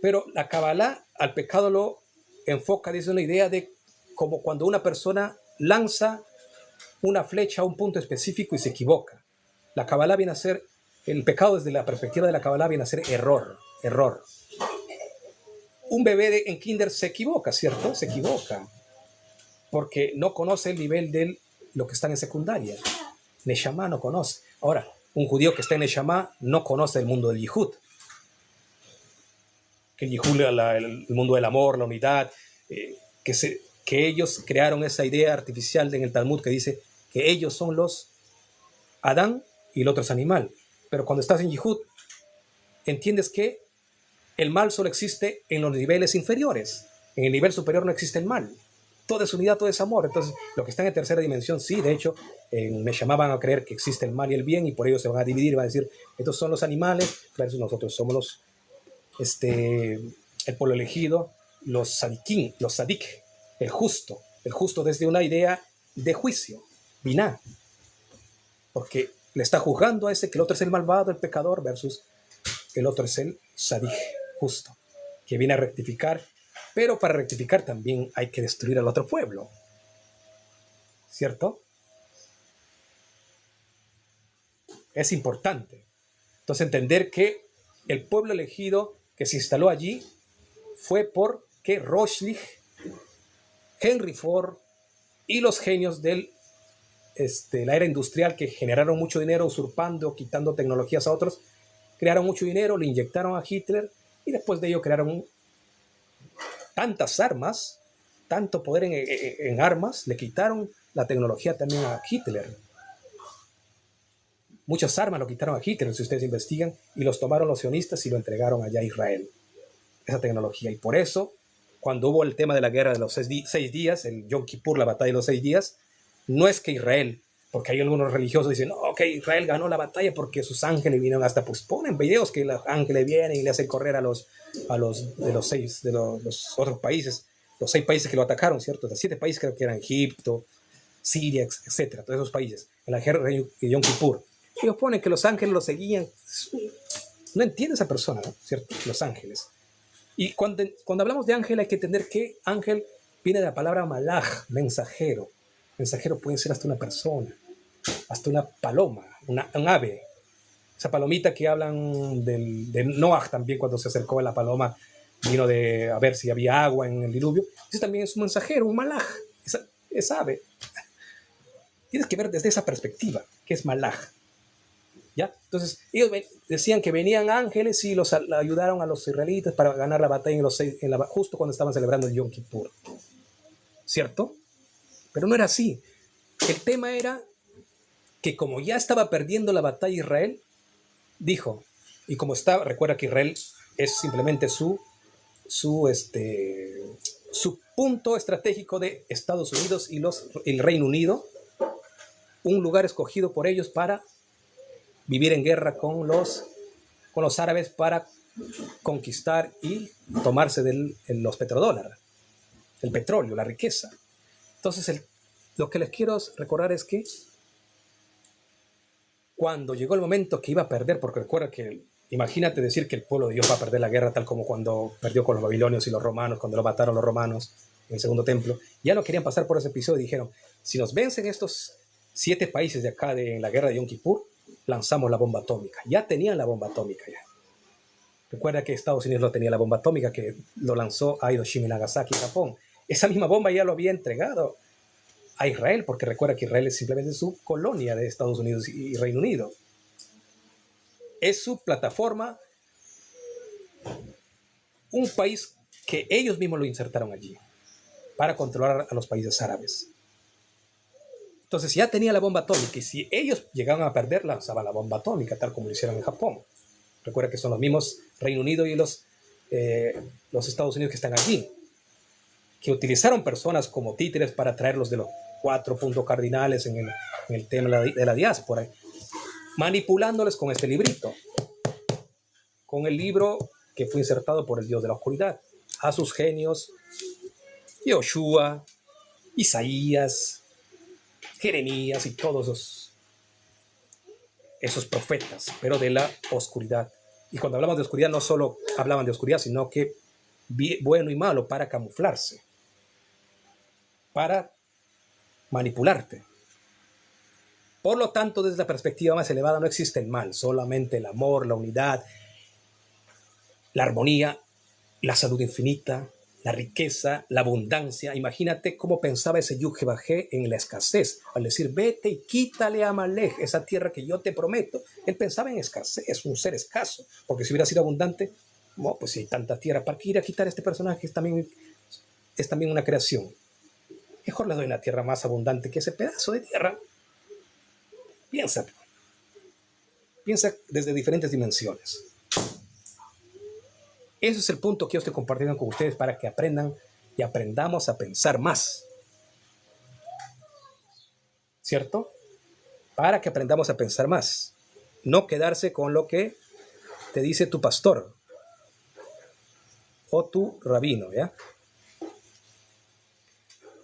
Pero la Kabbalah al pecado lo enfoca desde una idea de como cuando una persona lanza una flecha a un punto específico y se equivoca. La Kabbalah viene a ser, el pecado desde la perspectiva de la Kabbalah viene a ser error. Un bebé en kinder se equivoca, ¿cierto? Se equivoca porque no conoce el nivel de lo que están en secundaria. Neshama no conoce. Ahora, un judío que está en Neshama no conoce el mundo del Yihud. Que el Yihud, el mundo del amor, la unidad, que ellos crearon esa idea artificial en el Talmud que dice que ellos son los Adán y el otro es animal. Pero cuando estás en Yihud, entiendes que el mal solo existe en los niveles inferiores. En el nivel superior no existe el mal. Todo es unidad, todo es amor. Entonces, lo que está en tercera dimensión, sí, de hecho, en Neshama van a creer que existe el mal y el bien y por ello se van a dividir y van a decir, estos son los animales, versus nosotros somos el pueblo elegido, los sadikim, los sadik, el justo desde una idea de juicio, biná, porque le está juzgando a ese que el otro es el malvado, el pecador, versus el otro es el sadik, justo, que viene a rectificar, pero para rectificar también hay que destruir al otro pueblo, ¿cierto? Es importante. Entonces entender que el pueblo elegido que se instaló allí fue porque Rothschild, Henry Ford y los genios de la era industrial que generaron mucho dinero usurpando, quitando tecnologías a otros, crearon mucho dinero, le inyectaron a Hitler y después de ello crearon tantas armas, tanto poder en armas, le quitaron la tecnología también a Hitler. Muchas armas lo quitaron a Hitler, si ustedes investigan, y los tomaron los sionistas y lo entregaron allá a Israel, esa tecnología. Y por eso, cuando hubo el tema de la guerra de los 6 días, el Yom Kippur, la batalla de los 6 días, no es que Israel, porque hay algunos religiosos que dicen, no, que Israel ganó la batalla porque sus ángeles vinieron, hasta pues ponen videos que los ángeles vienen y le hacen correr a los otros países, los 6 países que lo atacaron, ¿cierto? Los 7 países creo que eran Egipto, Siria, etcétera, todos esos países, en la guerra de Yom Kippur. Ellos ponen que los ángeles lo seguían. No entiende esa persona, ¿no? ¿Cierto? Los ángeles. Y cuando hablamos de ángel hay que entender que ángel viene de la palabra malaj, mensajero. Mensajero puede ser hasta una persona, hasta una paloma, un ave. Esa palomita que hablan de Noah también, cuando se acercó a la paloma, vino a ver si había agua en el diluvio. Ese también es un mensajero, un malaj, es ave. Tienes que ver desde esa perspectiva, que es malaj. ¿Ya? Entonces, ellos decían que venían ángeles y los ayudaron a los israelitas para ganar la batalla justo cuando estaban celebrando el Yom Kippur. ¿Cierto? Pero no era así. El tema era que como ya estaba perdiendo la batalla Israel, dijo, y como está, recuerda que Israel es simplemente su punto estratégico de Estados Unidos y el Reino Unido, un lugar escogido por ellos para vivir en guerra con los árabes para conquistar y tomarse los petrodólares, el petróleo, la riqueza. Entonces, lo que les quiero recordar es que cuando llegó el momento que iba a perder, porque recuerda que Imagínate decir que el pueblo de Dios va a perder la guerra tal como cuando perdió con los babilonios y los romanos, cuando lo mataron los romanos en el segundo templo. Ya no querían pasar por ese episodio y dijeron, si nos vencen estos 7 países de acá en la guerra de Yom Kippur, lanzamos la bomba atómica. Ya tenían la bomba atómica ya. Recuerda que Estados Unidos no tenía la bomba atómica que lo lanzó a Hiroshima y Nagasaki, Japón. Esa misma bomba ya lo había entregado a Israel, porque recuerda que Israel es simplemente su colonia de Estados Unidos y Reino Unido. Es su plataforma, un país que ellos mismos lo insertaron allí para controlar a los países árabes. Entonces ya tenía la bomba atómica y si ellos llegaban a perder, lanzaban la bomba atómica, tal como lo hicieron en Japón. Recuerda que son los mismos Reino Unido y los Estados Unidos que están allí, que utilizaron personas como títeres para traerlos de los 4 puntos cardinales en el tema de la diáspora, manipulándoles con este librito, con el libro que fue insertado por el Dios de la oscuridad, a sus genios, Yoshua, Isaías, Jeremías y todos esos profetas, pero de la oscuridad. Y cuando hablamos de oscuridad, no solo hablaban de oscuridad, sino que bueno y malo para camuflarse, para manipularte. Por lo tanto, desde la perspectiva más elevada no existe el mal, solamente el amor, la unidad, la armonía, la salud infinita, la riqueza, la abundancia. Imagínate cómo pensaba ese Yud-Heh-Vah-Heh en la escasez, al decir, vete y quítale a Amalek, esa tierra que yo te prometo. Él pensaba en escasez, un ser escaso, porque si hubiera sido abundante, no, pues si hay tanta tierra, ¿para qué ir a quitar a este personaje? Es también una creación. Mejor le doy una tierra más abundante que ese pedazo de tierra. Piensa desde diferentes dimensiones. Ese es el punto que yo estoy compartiendo con ustedes para que aprendan y aprendamos a pensar más. ¿Cierto? Para que aprendamos a pensar más. No quedarse con lo que te dice tu pastor o tu rabino, ¿ya?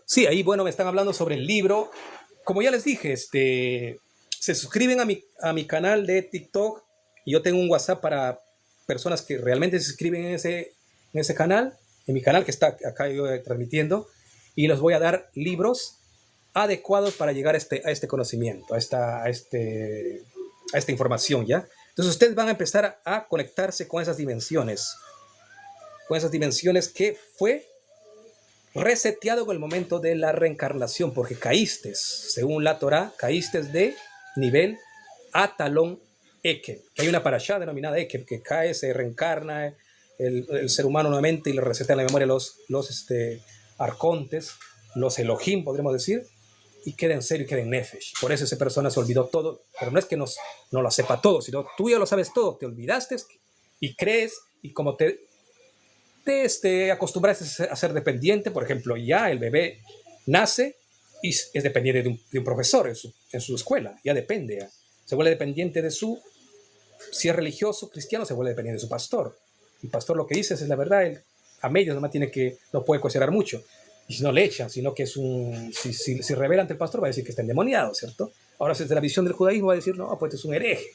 Sí, ahí, bueno, me están hablando sobre el libro. Como ya les dije, se suscriben a mi canal de TikTok y yo tengo un WhatsApp para personas que realmente se suscriben en ese canal, en mi canal que está acá yo transmitiendo, y les voy a dar libros adecuados para llegar a este conocimiento, a esta información, ¿ya? Entonces ustedes van a empezar a conectarse con esas dimensiones que fue reseteado con el momento de la reencarnación, porque caíste, según la Torah, caíste de nivel Atalón Ekem, que hay una parashá denominada Ekem, que cae, se reencarna el ser humano nuevamente y le resetea la memoria los arcontes, los Elohim, podríamos decir, y queda en serio y queda en Nefesh. Por eso esa persona se olvidó todo, pero no es que no lo sepa todo, sino tú ya lo sabes todo, te olvidaste y crees, y como te acostumbraste a ser dependiente. Por ejemplo, ya el bebé nace y es dependiente de un profesor en su escuela, ya depende, ya. Se vuelve dependiente si es religioso, cristiano, se vuelve dependiente de su pastor. El pastor lo que dice es la verdad, él a medios nomás no puede considerar mucho. Y si no le echan, sino que es si revela ante el pastor, va a decir que está endemoniado, ¿cierto? Ahora, desde la visión del judaísmo, va a decir, no, pues es un hereje.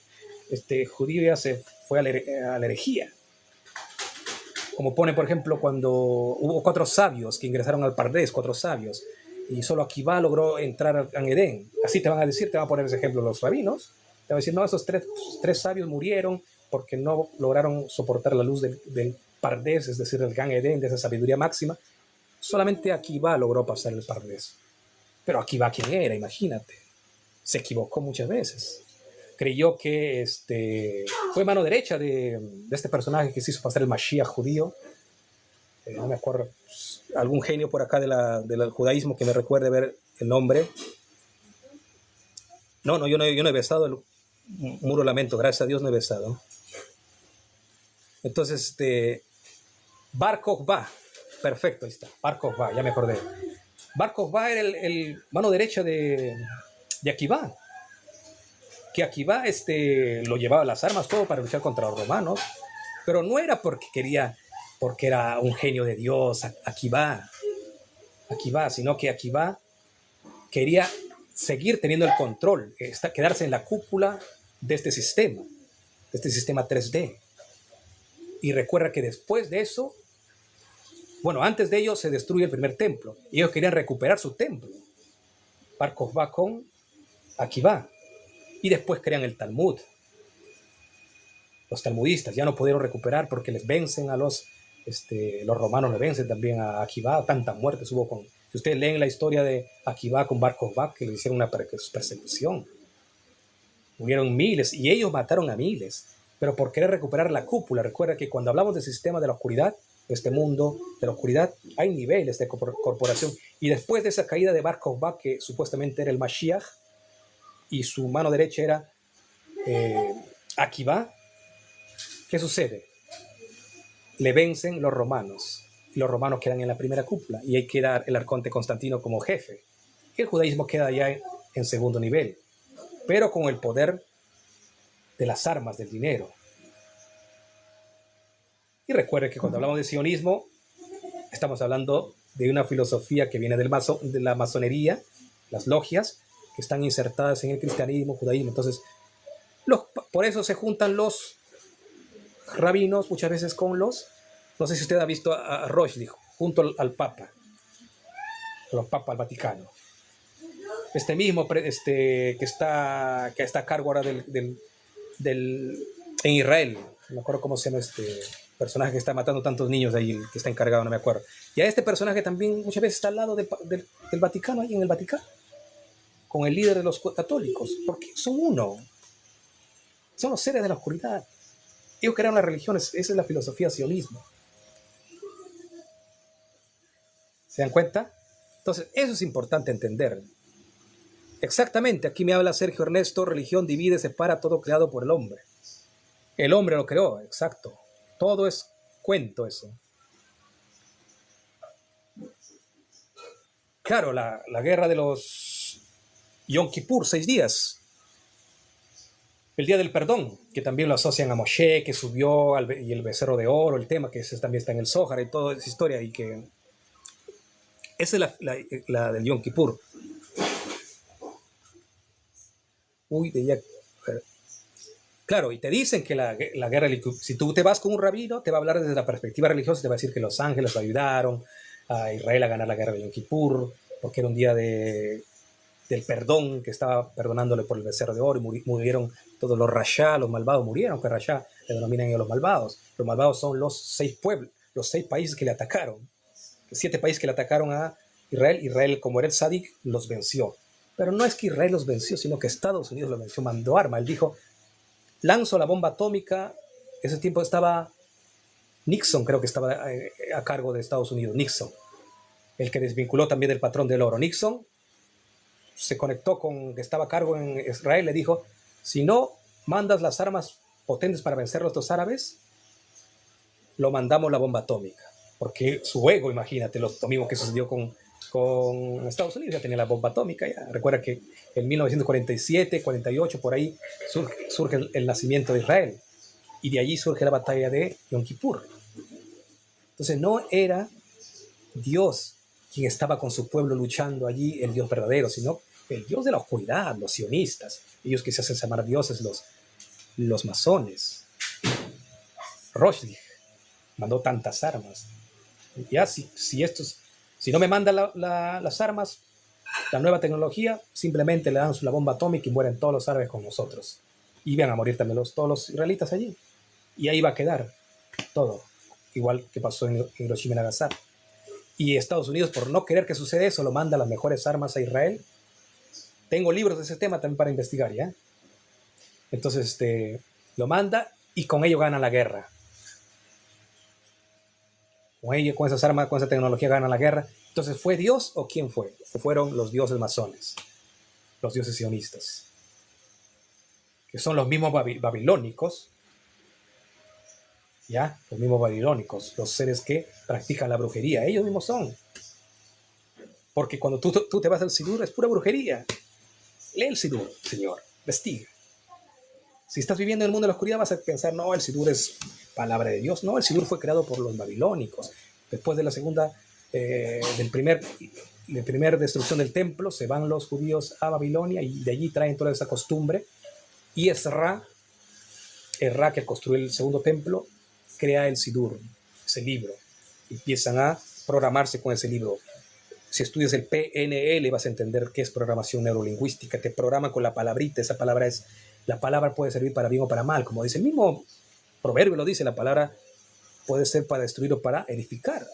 Judío ya se fue a la herejía. Como pone, por ejemplo, cuando hubo 4 sabios que ingresaron al Pardés, 4 sabios, y solo Akivá logró entrar al Gan Edén. Así te van a poner ese ejemplo los rabinos. Te van a decir, no, esos tres sabios murieron porque no lograron soportar la luz del Pardés, es decir, del Gan Edén, de esa sabiduría máxima. Solamente Akivá logró pasar el Pardés. Pero Akivá, ¿quién era? Imagínate. Se equivocó muchas veces. Creyó que fue mano derecha de este personaje que se hizo pasar el Mashiach judío. No me acuerdo, algún genio por acá del judaísmo que me recuerde ver el nombre. No, yo no he besado el muro lamento, gracias a Dios no he besado. Entonces, Bar Kokhba, perfecto, ahí está, Bar Kokhba, ya me acordé. Bar Kokhba era el mano derecha de Akivá. Que Akivá lo llevaba las armas todo para luchar contra los romanos, pero no era porque era un genio de Dios, Akivá, sino que Akivá quería seguir teniendo el control, quedarse en la cúpula de este sistema. este sistema 3D. Y recuerda que después de eso, bueno, antes de ello se destruye el primer templo. Y ellos querían recuperar su templo. Bar Kokhba con Akiba. Y después crean el Talmud. Los talmudistas ya no pudieron recuperar porque les vencen a los romanos, le vencen también a Akiba. Tantas muertes hubo con... Si ustedes leen la historia de Akiba con Bar Kokhba, que le hicieron una persecución. Hubieron miles y ellos mataron a miles. Pero por querer recuperar la cúpula, recuerda que cuando hablamos del sistema de la oscuridad, de este mundo de la oscuridad, hay niveles de corporación. Y después de esa caída de Bar Kokhba, que supuestamente era el Mashiach, y su mano derecha era Akiba, ¿qué sucede? Le vencen los romanos. Y los romanos quedan en la primera cúpula. Y ahí queda el arconte Constantino como jefe. Y el judaísmo queda ya en segundo nivel. Pero con el poder de las armas, del dinero. Y recuerde que cuando hablamos de sionismo, estamos hablando de una filosofía que viene de la masonería, las logias, que están insertadas en el cristianismo, judaísmo. Entonces, por eso se juntan los rabinos muchas veces con los... No sé si usted ha visto a Rothschild junto al Papa, al Vaticano. Este mismo que está a cargo ahora en Israel, no me acuerdo cómo se llama este personaje que está matando tantos niños de ahí, que está encargado, no me acuerdo. Y a este personaje también muchas veces está al lado del Vaticano, ahí en el Vaticano, con el líder de los católicos, porque son uno, son los seres de la oscuridad. Ellos crearon las religiones, esa es la filosofía sionismo. ¿Se dan cuenta? Entonces, eso es importante entender. Exactamente, aquí me habla Sergio Ernesto, religión divide, separa todo creado por el hombre. El hombre lo creó, exacto. Todo es cuento eso. Claro, la guerra de los Yom Kippur, 6 días. El día del perdón, que también lo asocian a Moshe, que subió y el becerro de oro, el tema que también está en el Zohar y toda esa historia. Y que esa es la del Yom Kippur. Uy, de ya. Claro, y te dicen que la guerra, si tú te vas con un rabino, te va a hablar desde la perspectiva religiosa, te va a decir que los ángeles lo ayudaron a Israel a ganar la guerra de Yom Kippur, porque era un día del perdón, que estaba perdonándole por el becerro de oro, y murieron todos los Rasha, los malvados murieron, que Rasha le denominan ellos los malvados. Los malvados son los 6 pueblos, los 6 países que le atacaron. 7 países que le atacaron a Israel. Israel, como era el Sadik, los venció. Pero no es que Israel los venció, sino que Estados Unidos los venció, mandó arma. Él dijo, lanzo la bomba atómica. Ese tiempo estaba Nixon, creo que estaba a cargo de Estados Unidos, Nixon, el que desvinculó también del patrón del oro. Nixon se conectó con que estaba a cargo en Israel, le dijo, si no mandas las armas potentes para vencer a los árabes, lo mandamos la bomba atómica. Porque su ego, imagínate, lo mismo que sucedió con Estados Unidos, ya tenía la bomba atómica. Ya. Recuerda que en 1947, 48, por ahí surge el nacimiento de Israel. Y de allí surge la batalla de Yom Kippur. Entonces no era Dios quien estaba con su pueblo luchando allí, el Dios verdadero, sino el Dios de la oscuridad, los sionistas, ellos que se hacen llamar dioses, los masones. Rothschild mandó tantas armas. Ya, si no me mandan las armas, la nueva tecnología, simplemente le dan la bomba atómica y mueren todos los árabes con nosotros. Y van a morir también todos los israelitas allí. Y ahí va a quedar todo, igual que pasó en Hiroshima y Nagasaki. Y Estados Unidos, por no querer que suceda eso, lo manda las mejores armas a Israel. Tengo libros de ese tema también para investigar, ¿ya? Entonces, lo manda y con ello gana la guerra. Con esas armas, con esa tecnología gana la guerra. Entonces, ¿fue Dios o quién fue? O fueron los dioses masones, los dioses sionistas, que son los mismos babilónicos, ¿ya? Los mismos babilónicos, los seres que practican la brujería, ellos mismos son. Porque cuando tú te vas al Sidur, es pura brujería. Lee el Sidur, Señor, investiga. Si estás viviendo en el mundo de la oscuridad, vas a pensar, no, el Sidur es palabra de Dios. No, el Sidur fue creado por los babilónicos. Después de la segunda, del primer destrucción del templo, se van los judíos a Babilonia y de allí traen toda esa costumbre. Y Ezra Ezra, que construyó el segundo templo, crea el Sidur, ese libro. Empiezan a programarse con ese libro. Si estudias el PNL vas a entender qué es programación neurolingüística. Te programan con la palabrita. Esa palabra es, la palabra puede servir para bien o para mal. Como dice el mismo proverbio, lo dice, la palabra puede ser para destruir o para edificar.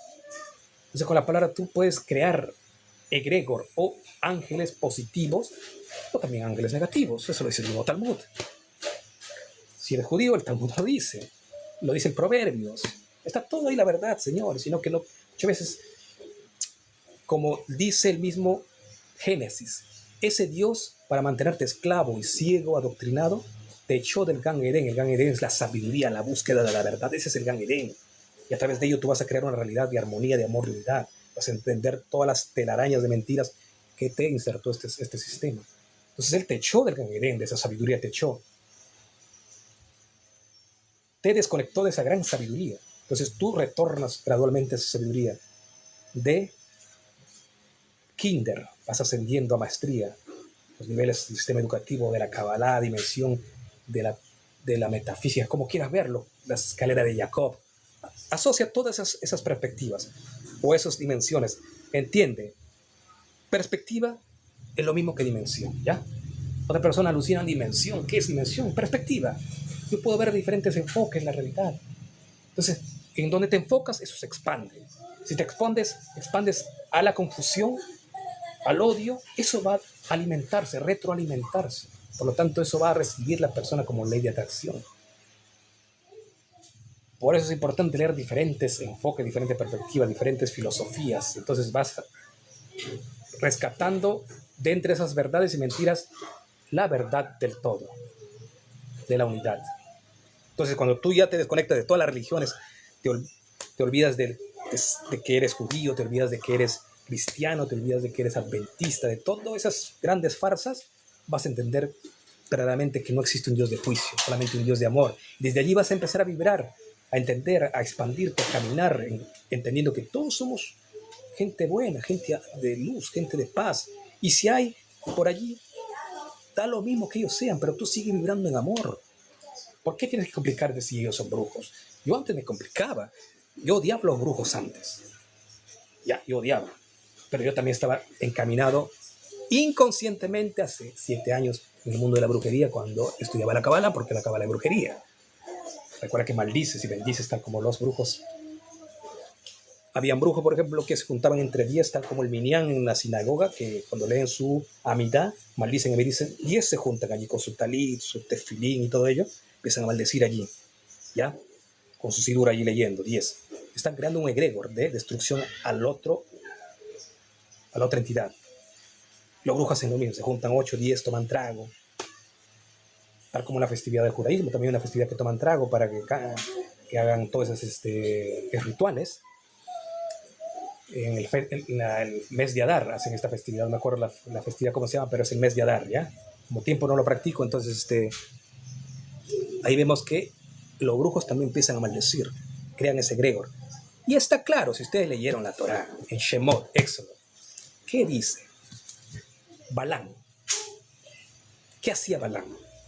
Entonces con la palabra tú puedes crear egregor o ángeles positivos o también ángeles negativos. Eso lo dice el mismo Talmud. Si eres judío, el Talmud lo dice en Proverbios. Está todo ahí la verdad, señores, sino que muchas veces, como dice el mismo Génesis, ese Dios, para mantenerte esclavo y ciego, adoctrinado, te echó del Gan Edén. El Gan Edén es la sabiduría, la búsqueda de la verdad. Ese es el Gan Edén. Y a través de ello tú vas a crear una realidad de armonía, de amor, de unidad. Vas a entender todas las telarañas de mentiras que te insertó este sistema. Entonces Él te echó del Gan Edén, de esa sabiduría te echó. Te desconectó de esa gran sabiduría. Entonces tú retornas gradualmente a esa sabiduría de kinder, vas ascendiendo a maestría, los niveles del sistema educativo, de la Kabbalah, dimensión de la metafísica, como quieras verlo, la escalera de Jacob. Asocia todas esas perspectivas o esas dimensiones. Entiende, perspectiva es lo mismo que dimensión, ¿ya? Otra persona alucina en dimensión. ¿Qué es dimensión? Perspectiva. Yo puedo ver diferentes enfoques en la realidad. Entonces, en donde te enfocas, eso se expande. Si te expandes a la confusión, al odio, eso va a alimentarse, retroalimentarse. Por lo tanto, eso va a recibir la persona como ley de atracción. Por eso es importante leer diferentes enfoques, diferentes perspectivas, diferentes filosofías. Entonces vas rescatando de entre esas verdades y mentiras la verdad del todo, de la unidad. Entonces, cuando tú ya te desconectas de todas las religiones, te olvidas de que eres judío, te olvidas de que eres cristiano, te olvidas de que eres adventista, de todas esas grandes farsas, vas a entender verdaderamente que no existe un Dios de juicio, solamente un Dios de amor. Desde allí vas a empezar a vibrar, a entender, a expandirte, a caminar, entendiendo que todos somos gente buena, gente de luz, gente de paz. Y si hay por allí, da lo mismo que ellos sean, pero tú sigues vibrando en amor. ¿Por qué tienes que complicarte si ellos son brujos? Yo antes me complicaba. Yo odiaba a los brujos antes. Yo odiaba. Pero yo también estaba encaminado inconscientemente hace 7 años en el mundo de la brujería cuando estudiaba la Kabbalah, porque la Kabbalah es brujería. Recuerda que maldices y bendices tal como los brujos. Habían brujos, por ejemplo, que se juntaban entre 10, tal como el minyan en la sinagoga, que cuando leen su amidá, maldicen y bendicen. 10 se juntan allí con su talit, su tefilín y todo ello. Empiezan a maldecir allí, ¿ya? Con su sidur allí leyendo, 10. Están creando un egregor de destrucción a la otra entidad. Los brujos hacen lo mismo, se juntan 8, 10, toman trago. Tal como la festividad del judaísmo, también una festividad que toman trago para que hagan todos esos rituales. En el mes de Adar hacen esta festividad, no me acuerdo la festividad cómo se llama, pero es el mes de Adar, ¿ya? Como tiempo no lo practico, entonces ahí vemos que los brujos también empiezan a maldecir, crean ese egregor. Y está claro, si ustedes leyeron la Torá en Shemot, Éxodo, ¿qué dice? Balán. ¿Qué hacía Balán,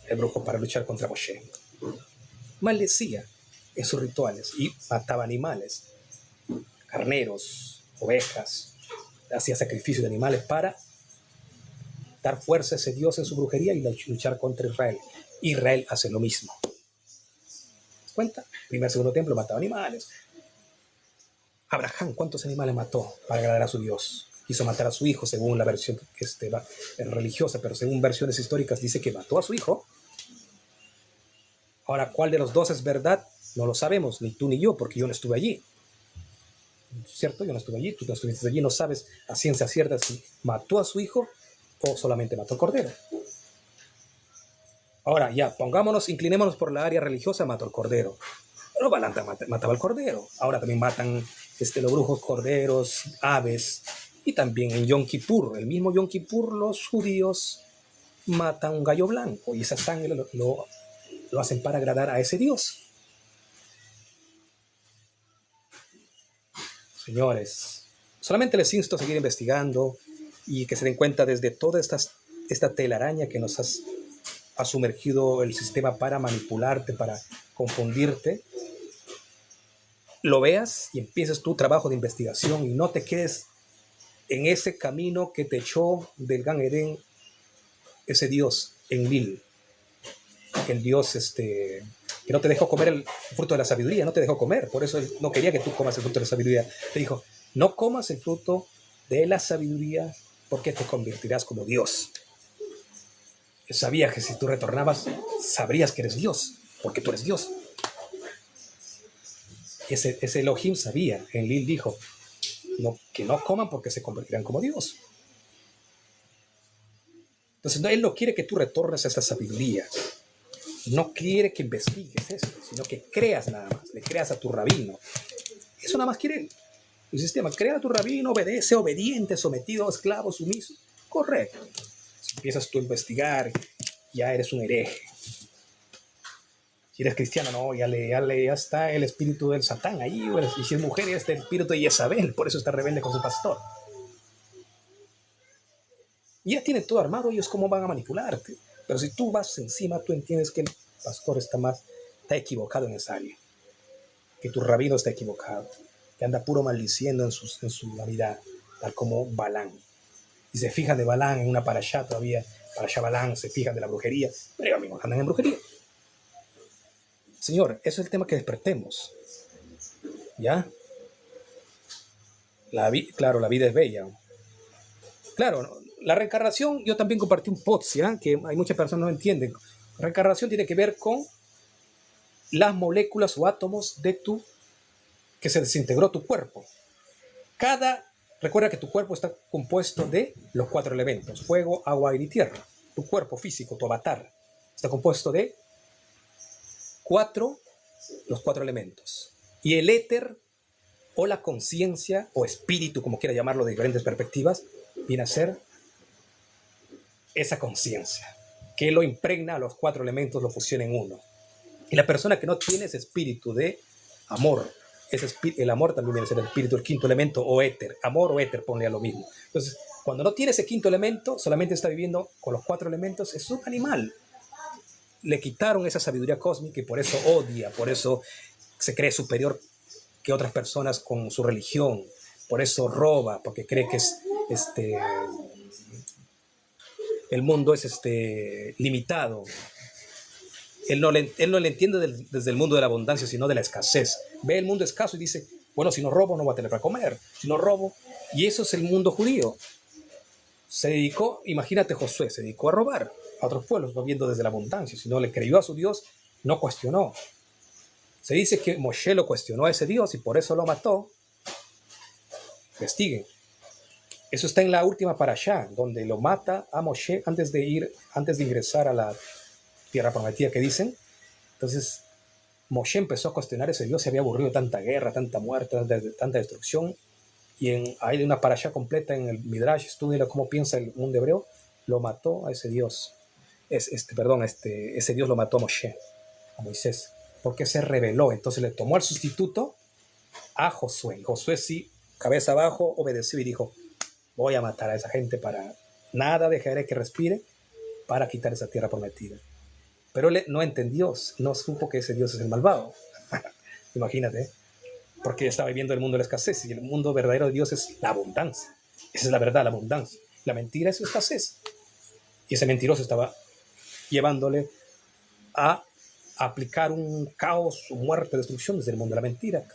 el brujo, para luchar contra Moshe? Maldecía en sus rituales y mataba animales, carneros, ovejas, hacía sacrificio de animales para dar fuerza a ese Dios en su brujería y luchar contra Israel. Israel hace lo mismo. ¿Se cuenta? Primer, segundo templo, mataba animales. Abraham, ¿cuántos animales mató para agradar a su Dios? Quiso matar a su hijo, según la versión religiosa, pero según versiones históricas dice que mató a su hijo. Ahora, ¿cuál de los dos es verdad? No lo sabemos, ni tú ni yo, porque yo no estuve allí. ¿Cierto? Yo no estuve allí, tú no estuviste allí, no sabes a ciencia cierta si mató a su hijo o solamente mató al cordero. Ahora, ya, inclinémonos por la área religiosa, mató al cordero. Pero Balán mataba al cordero. Ahora también matan los brujos corderos, aves. Y también en Yom Kippur, el mismo Yom Kippur, los judíos matan un gallo blanco y esa sangre lo hacen para agradar a ese Dios. Señores, solamente les insto a seguir investigando y que se den cuenta desde toda esta telaraña que nos has ha sumergido el sistema para manipularte, para confundirte, lo veas y empieces tu trabajo de investigación y no te quedes en ese camino que te echó del Gan Eden ese Dios, Enlil, el Dios que no te dejó comer el fruto de la sabiduría, no te dejó comer, por eso él no quería que tú comas el fruto de la sabiduría. Te dijo, no comas el fruto de la sabiduría porque te convertirás como Dios. Él sabía que si tú retornabas, sabrías que eres Dios, porque tú eres Dios. Ese Elohim sabía, Enlil dijo, no, que no coman porque se convertirán como Dios. Entonces él no quiere que tú retornes a esta sabiduría. No quiere que investigues eso, sino que creas nada más, le creas a tu rabino. Eso nada más quiere él. El sistema, crea a tu rabino, obedece, obediente, sometido, esclavo, sumiso. Correcto. Si empiezas tú a investigar, ya eres un hereje. Si eres cristiano, no, ya está el espíritu del Satán ahí. Y si es mujer, ya está el espíritu de Jezabel, por eso está rebelde con su pastor. Y ya tienen todo armado, ellos cómo van a manipularte. Pero si tú vas encima, tú entiendes que el pastor está equivocado en esa área. Que tu rabino está equivocado. Que anda puro maldiciendo en su Navidad, tal como Balán. Y se fijan de Balán en una parashá todavía. Parashá Balán, se fijan de la brujería. Pero ellos mismos andan en brujería. Señor, eso es el tema que despertemos. ¿Ya? Claro, la vida es bella. Claro, la reencarnación, yo también compartí un post, ¿ya? Que hay muchas personas que no entienden. La reencarnación tiene que ver con las moléculas o átomos que se desintegró tu cuerpo. Recuerda que tu cuerpo está compuesto de los 4 elementos: fuego, agua, aire y tierra. Tu cuerpo físico, tu avatar, está compuesto de los 4 elementos. Y el éter, o la conciencia, o espíritu, como quiera llamarlo de diferentes perspectivas, viene a ser esa conciencia, que lo impregna a los 4 elementos, lo fusiona en uno. Y la persona que no tiene ese espíritu de amor, el amor también viene a ser el espíritu, el 5.º elemento, o éter, amor o éter, ponle a lo mismo. Entonces, cuando no tiene ese 5.º elemento, solamente está viviendo con los 4 elementos, es un animal. Le quitaron esa sabiduría cósmica y por eso odia, por eso se cree superior que otras personas con su religión, por eso roba, porque cree que el mundo es limitado. Él no le entiende desde el mundo de la abundancia, sino de la escasez. Ve el mundo escaso y dice, bueno, si no robo no voy a tener para comer, si no robo. Y eso es el mundo judío. Se dedicó, imagínate, Josué se dedicó a robar a otros pueblos, no viendo desde la abundancia, sino le creyó a su Dios, no cuestionó. Se dice que Moshe lo cuestionó a ese Dios y por eso lo mató. Investiguen. Eso está en la última parashá, donde lo mata a Moshe antes de ingresar a la tierra prometida, que dicen. Entonces Moshe empezó a cuestionar a ese Dios, se había aburrido de tanta guerra, tanta muerte, tanta destrucción. Y hay una parashá completa en el Midrash, estudia cómo piensa el mundo hebreo, lo mató a ese Dios. Ese Dios lo mató a Moshe, a Moisés, porque se rebeló. Entonces le tomó al sustituto a Josué. Y Josué sí, cabeza abajo, obedeció y dijo, voy a matar a esa gente para nada, dejaré que respire para quitar esa tierra prometida. Pero él no entendió, no supo que ese Dios es el malvado. Imagínate, porque estaba viviendo el mundo de la escasez y el mundo verdadero de Dios es la abundancia. Esa es la verdad, la abundancia. La mentira es la escasez. Y ese mentiroso estaba llevándole a aplicar un caos, muerte, destrucción desde el mundo de la mentira.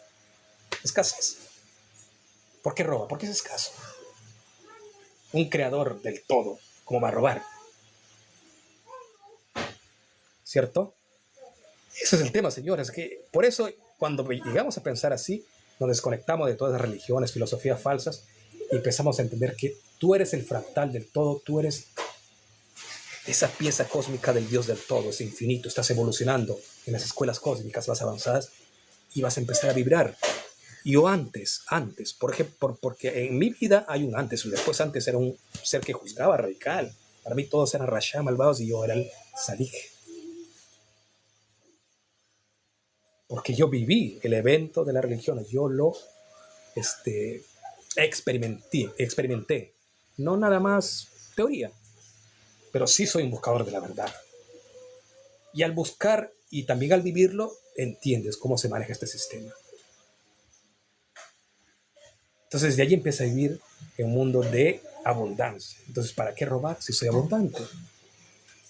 Escasez. ¿Por qué roba? Porque es escaso. Un creador del todo, ¿cómo va a robar? ¿Cierto? Ese es el tema, señores. Que por eso, cuando llegamos a pensar así, nos desconectamos de todas las religiones, filosofías falsas, y empezamos a entender que tú eres el fractal del todo, tú eres esa pieza cósmica del Dios del todo, es infinito, estás evolucionando en las escuelas cósmicas más avanzadas y vas a empezar a vibrar. Yo antes, porque en mi vida hay un antes, y después antes era un ser que juzgaba radical. Para mí todos eran Rasha, malvados, y yo era el Sadik. Porque yo viví el evento de la religión, yo lo experimenté. No nada más teoría, pero sí soy un buscador de la verdad. Y al buscar y también al vivirlo, entiendes cómo se maneja este sistema. Entonces de allí empieza a vivir en un mundo de abundancia. Entonces, ¿para qué robar si soy abundante?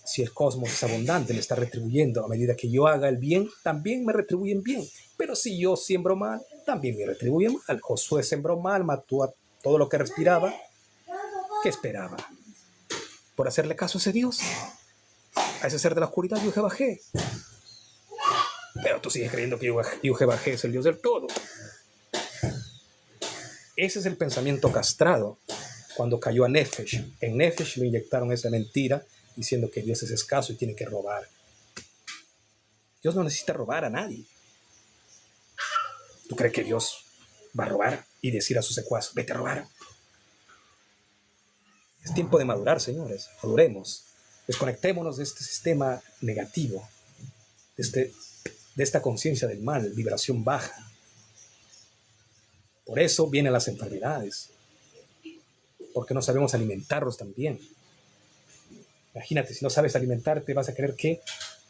Si el cosmos es abundante, me está retribuyendo. A medida que yo haga el bien, también me retribuyen bien. Pero si yo siembro mal, también me retribuyen mal. Josué sembró mal, mató a todo lo que respiraba. ¿Qué esperaba? ¿Por hacerle caso a ese Dios? A ese ser de la oscuridad, Yuje-Bajé. Pero tú sigues creyendo que Yuje-Bajé es el Dios del todo. Ese es el pensamiento castrado cuando cayó a Nefesh. En Nefesh le inyectaron esa mentira diciendo que Dios es escaso y tiene que robar. Dios no necesita robar a nadie. ¿Tú crees que Dios va a robar y decir a sus secuaces, vete a robar? Es tiempo de madurar, señores. Maduremos. Desconectémonos de este sistema negativo, de esta conciencia del mal, vibración baja. Por eso vienen las enfermedades, porque no sabemos alimentarlos también. Imagínate, si no sabes alimentarte, vas a creer que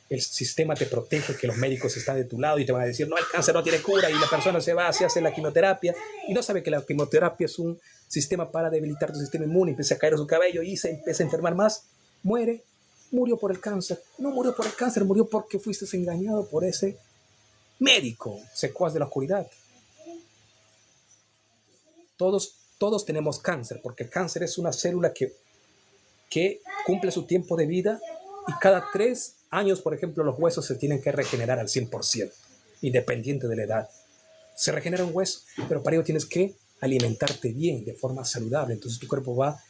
el sistema te protege, que los médicos están de tu lado y te van a decir, no, el cáncer no tiene cura, y la persona se va, se hace la quimioterapia, y no sabe que la quimioterapia es un sistema para debilitar tu sistema inmune, empieza a caer su cabello y se empieza a enfermar más, murió por el cáncer. No murió por el cáncer, murió porque fuiste engañado por ese médico, secuaz de la oscuridad. Todos tenemos cáncer, porque el cáncer es una célula que cumple su tiempo de vida y cada 3 años, por ejemplo, los huesos se tienen que regenerar al 100%, independiente de la edad. Se regenera un hueso, pero para ello tienes que alimentarte bien, de forma saludable. Entonces tu cuerpo va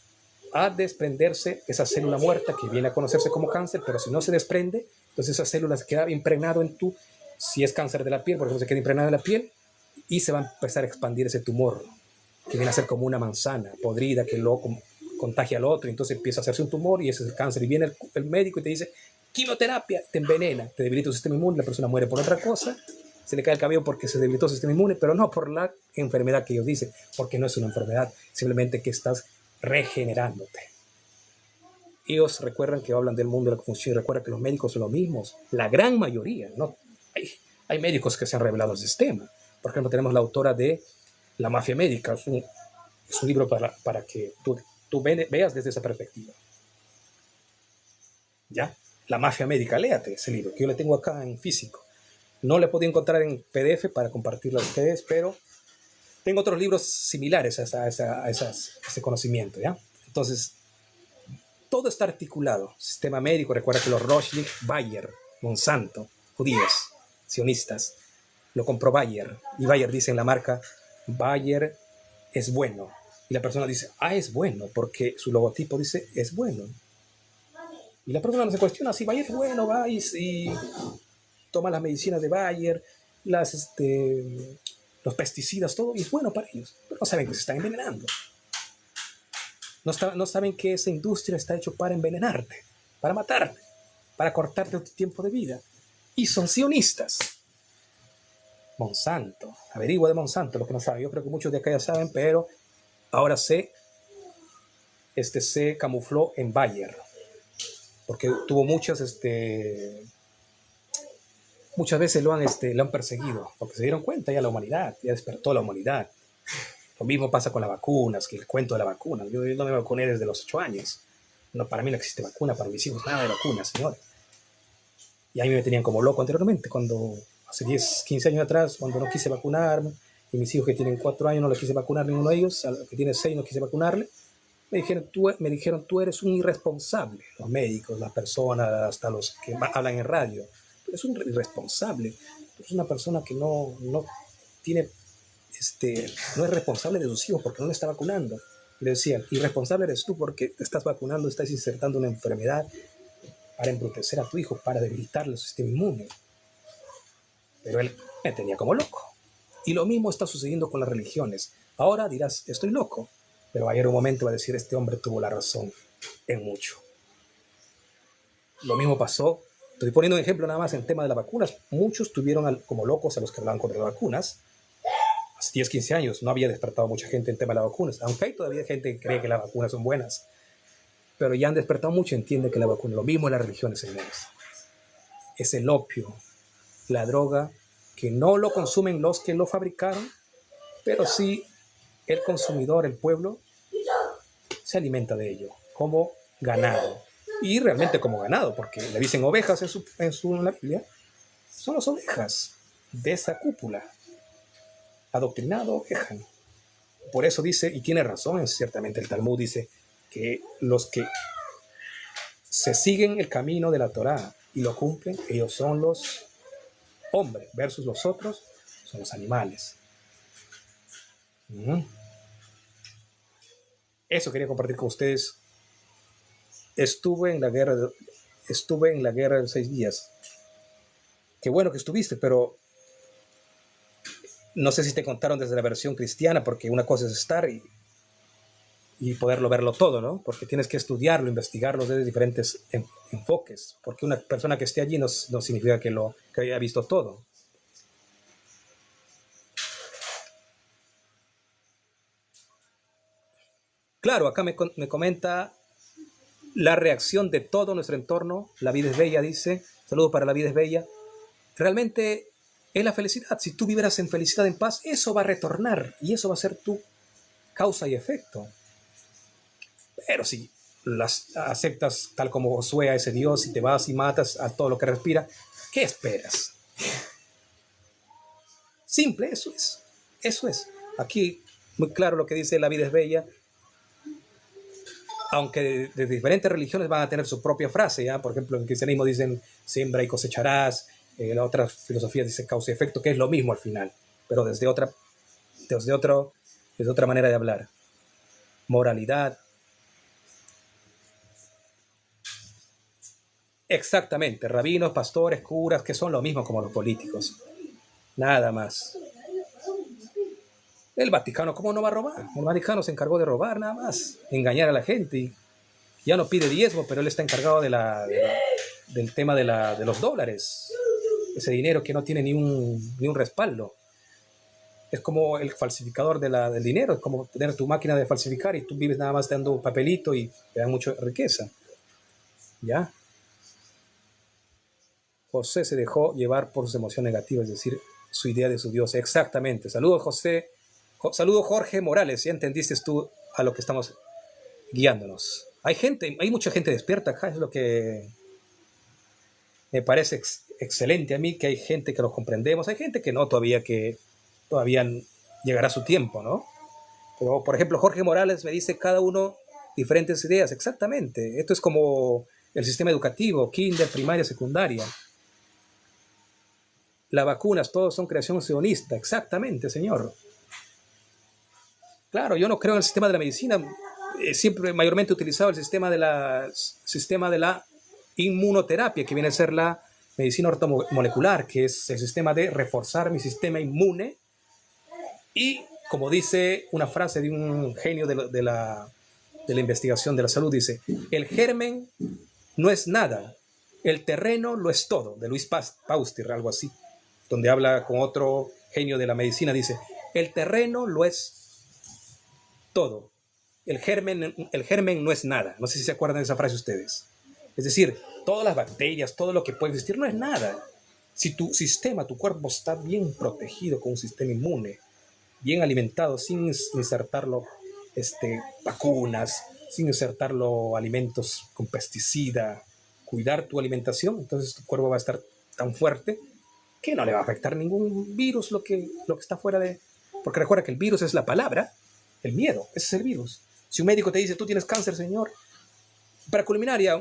a desprenderse esa célula muerta que viene a conocerse como cáncer, pero si no se desprende, entonces esa célula se queda impregnado en si es cáncer de la piel, por ejemplo, se queda impregnado en la piel y se va a empezar a expandir ese tumor, que viene a ser como una manzana podrida que luego contagia al otro, y entonces empieza a hacerse un tumor y ese es el cáncer. Y viene el médico y te dice, quimioterapia, te envenena, te debilita tu sistema inmune, la persona muere por otra cosa, se le cae el cabello porque se debilitó su sistema inmune, pero no por la enfermedad que ellos dicen, porque no es una enfermedad, simplemente que estás regenerándote. Ellos recuerdan que hablan del mundo de la confusión y recuerdan que los médicos son los mismos, la gran mayoría, ¿no? Hay médicos que se han revelado el sistema. Por ejemplo, tenemos la autora de La Mafia Médica, es un libro para que tú veas desde esa perspectiva. ¿Ya? La Mafia Médica, léate ese libro, que yo le tengo acá en físico. No le puedo encontrar en PDF para compartirlo a ustedes, pero tengo otros libros similares a ese conocimiento, ¿ya? Entonces, todo está articulado. Sistema médico, recuerda que los Rothschild, Bayer, Monsanto, judíos, sionistas, lo compró Bayer. Y Bayer dice en la marca, Bayer es bueno. Y la persona dice, es bueno, porque su logotipo dice, es bueno. Y la persona no se cuestiona si Bayer es bueno, va y toma las medicinas de Bayer, los pesticidas, todo, y es bueno para ellos. Pero no saben que se están envenenando. No saben que esa industria está hecha para envenenarte, para matarte, para cortarte tu tiempo de vida. Y son sionistas. Monsanto, averigua de Monsanto, lo que no saben. Yo creo que muchos de acá ya saben, pero ahora se camufló en Bayer, porque tuvo muchas veces lo han perseguido, porque se dieron cuenta ya la humanidad, ya despertó la humanidad. Lo mismo pasa con las vacunas, que el cuento de la vacuna. Yo no me vacuné desde los 8 años. No, para mí no existe vacuna, para mis hijos nada de vacunas, señores. Y a mí me tenían como loco anteriormente, cuando hace 10, 15 años atrás, cuando no quise vacunarme, y mis hijos que tienen 4 años no les quise vacunar ninguno de ellos, al que tiene 6 no quise vacunarle, me dijeron, tú eres un irresponsable. Los médicos, las personas, hasta los que hablan en radio. Tú eres un irresponsable. Tú eres una persona que no tiene... no es responsable de sus hijos porque no le está vacunando. Y le decían, irresponsable eres tú porque te estás vacunando, estás insertando una enfermedad para embrutecer a tu hijo, para debilitarle su sistema inmune. Pero él me tenía como loco. Y lo mismo está sucediendo con las religiones. Ahora dirás, estoy loco. Pero ayer un momento va a decir, este hombre tuvo la razón en mucho. Lo mismo pasó. Estoy poniendo un ejemplo nada más en tema de las vacunas. Muchos tuvieron como locos a los que hablaban contra las vacunas. Hace 10, 15 años no había despertado mucha gente en tema de las vacunas. Aunque hay todavía gente que cree que las vacunas son buenas. Pero ya han despertado mucho y entiende que la vacuna, lo mismo en las religiones, señores. es el opio, la droga que no lo consumen los que lo fabricaron, pero sí el consumidor, el pueblo, se alimenta de ello como ganado. Y realmente como ganado, porque le dicen ovejas en la Biblia, son las ovejas de esa cúpula. Adoctrinado oveja. Por eso dice, y tiene razón, ciertamente el Talmud dice que los que se siguen el camino de la Torá y lo cumplen, ellos son los hombres, versus los otros son los animales. Eso quería compartir con ustedes. Estuve en la guerra de 6 días. Qué bueno que estuviste, pero no sé si te contaron desde la versión cristiana, porque una cosa es estar y poderlo verlo todo, ¿no? Porque tienes que estudiarlo, investigarlo desde diferentes enfoques, porque una persona que esté allí no significa que haya visto todo. Claro, acá me comenta la reacción de todo nuestro entorno. La vida es bella, dice. Saludo para La vida es bella. Realmente es la felicidad. Si tú vivieras en felicidad, en paz, eso va a retornar y eso va a ser tu causa y efecto. Pero si las aceptas tal como Josué a ese Dios y te vas y matas a todo lo que respira, ¿qué esperas? Simple, eso es. Eso es. Aquí muy claro lo que dice La vida es bella. Aunque de diferentes religiones van a tener su propia frase, ¿ya? Por ejemplo, en el cristianismo dicen siembra y cosecharás, la otra filosofía dice causa y efecto, que es lo mismo al final, pero desde otra manera de hablar. Moralidad. Exactamente, rabinos, pastores, curas, que son lo mismo como los políticos. Nada más. El Vaticano, ¿cómo no va a robar? El Vaticano se encargó de robar nada más, engañar a la gente. Y ya no pide diezmo, pero él está encargado del tema de los dólares. Ese dinero que no tiene ni un respaldo. Es como el falsificador del dinero, es como tener tu máquina de falsificar y tú vives nada más dando un papelito y te dan mucha riqueza. ¿Ya? José se dejó llevar por sus emociones negativas, es decir, su idea de su Dios. Exactamente. Saludos, José. Saludos, Jorge Morales. Ya entendiste tú a lo que estamos guiándonos. Hay mucha gente despierta acá, es lo que me parece excelente a mí, que hay gente que los comprendemos, hay gente que no, todavía llegará su tiempo, ¿no? Pero, por ejemplo, Jorge Morales me dice cada uno diferentes ideas. Exactamente. Esto es como el sistema educativo, kinder, primaria, secundaria. Las vacunas, todos son creación sionista. Exactamente, señor. Claro, yo no creo en el sistema de la medicina. Siempre mayormente he utilizado el sistema de la inmunoterapia, que viene a ser la medicina ortomolecular, que es el sistema de reforzar mi sistema inmune. Y como dice una frase de un genio de la investigación de la salud, dice, el germen no es nada, el terreno lo es todo, de Luis Pasteur, algo así, donde habla con otro genio de la medicina, dice, el terreno lo es todo, el germen no es nada. No sé si se acuerdan de esa frase ustedes. Es decir, todas las bacterias, todo lo que puede existir no es nada. Si tu cuerpo está bien protegido con un sistema inmune, bien alimentado, sin insertarlo vacunas, sin insertarlo alimentos con pesticida, cuidar tu alimentación, entonces tu cuerpo va a estar tan fuerte que no le va a afectar ningún virus lo que está fuera de... Porque recuerda que el virus es la palabra, el miedo, ese es el virus. Si un médico te dice, tú tienes cáncer, señor, para culminar ya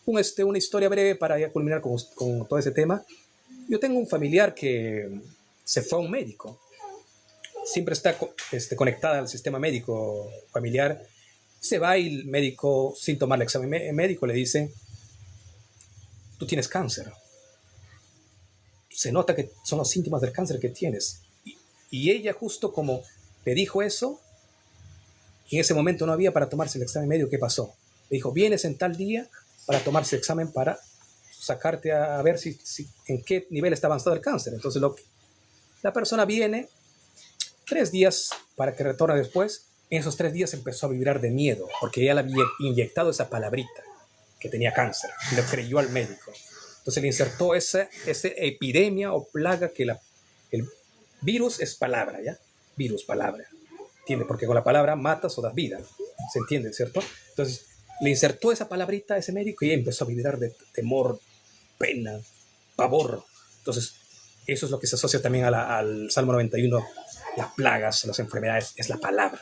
una historia breve para ya culminar con todo ese tema, yo tengo un familiar que se fue a un médico, siempre está conectada al sistema médico familiar, se va y el médico, sin tomar el examen médico, le dice, tú tienes cáncer. Se nota que son los síntomas del cáncer que tienes. Y ella justo como le dijo eso, y en ese momento no había para tomarse el examen médico, ¿qué pasó? Le dijo, vienes en tal día para tomarse el examen para sacarte a ver en qué nivel está avanzado el cáncer. Entonces la persona viene 3 días para que retorne después. En esos 3 días empezó a vibrar de miedo porque ella le había inyectado esa palabrita que tenía cáncer y lo creyó al médico. Entonces le insertó esa epidemia o plaga que el virus es palabra, ¿ya? Virus, palabra. ¿Entiendes? Porque con la palabra matas o das vida. ¿Se entiende, cierto? Entonces le insertó esa palabrita a ese médico y empezó a vibrar de temor, pena, pavor. Entonces, eso es lo que se asocia también al Salmo 91, las plagas, las enfermedades, es la palabra.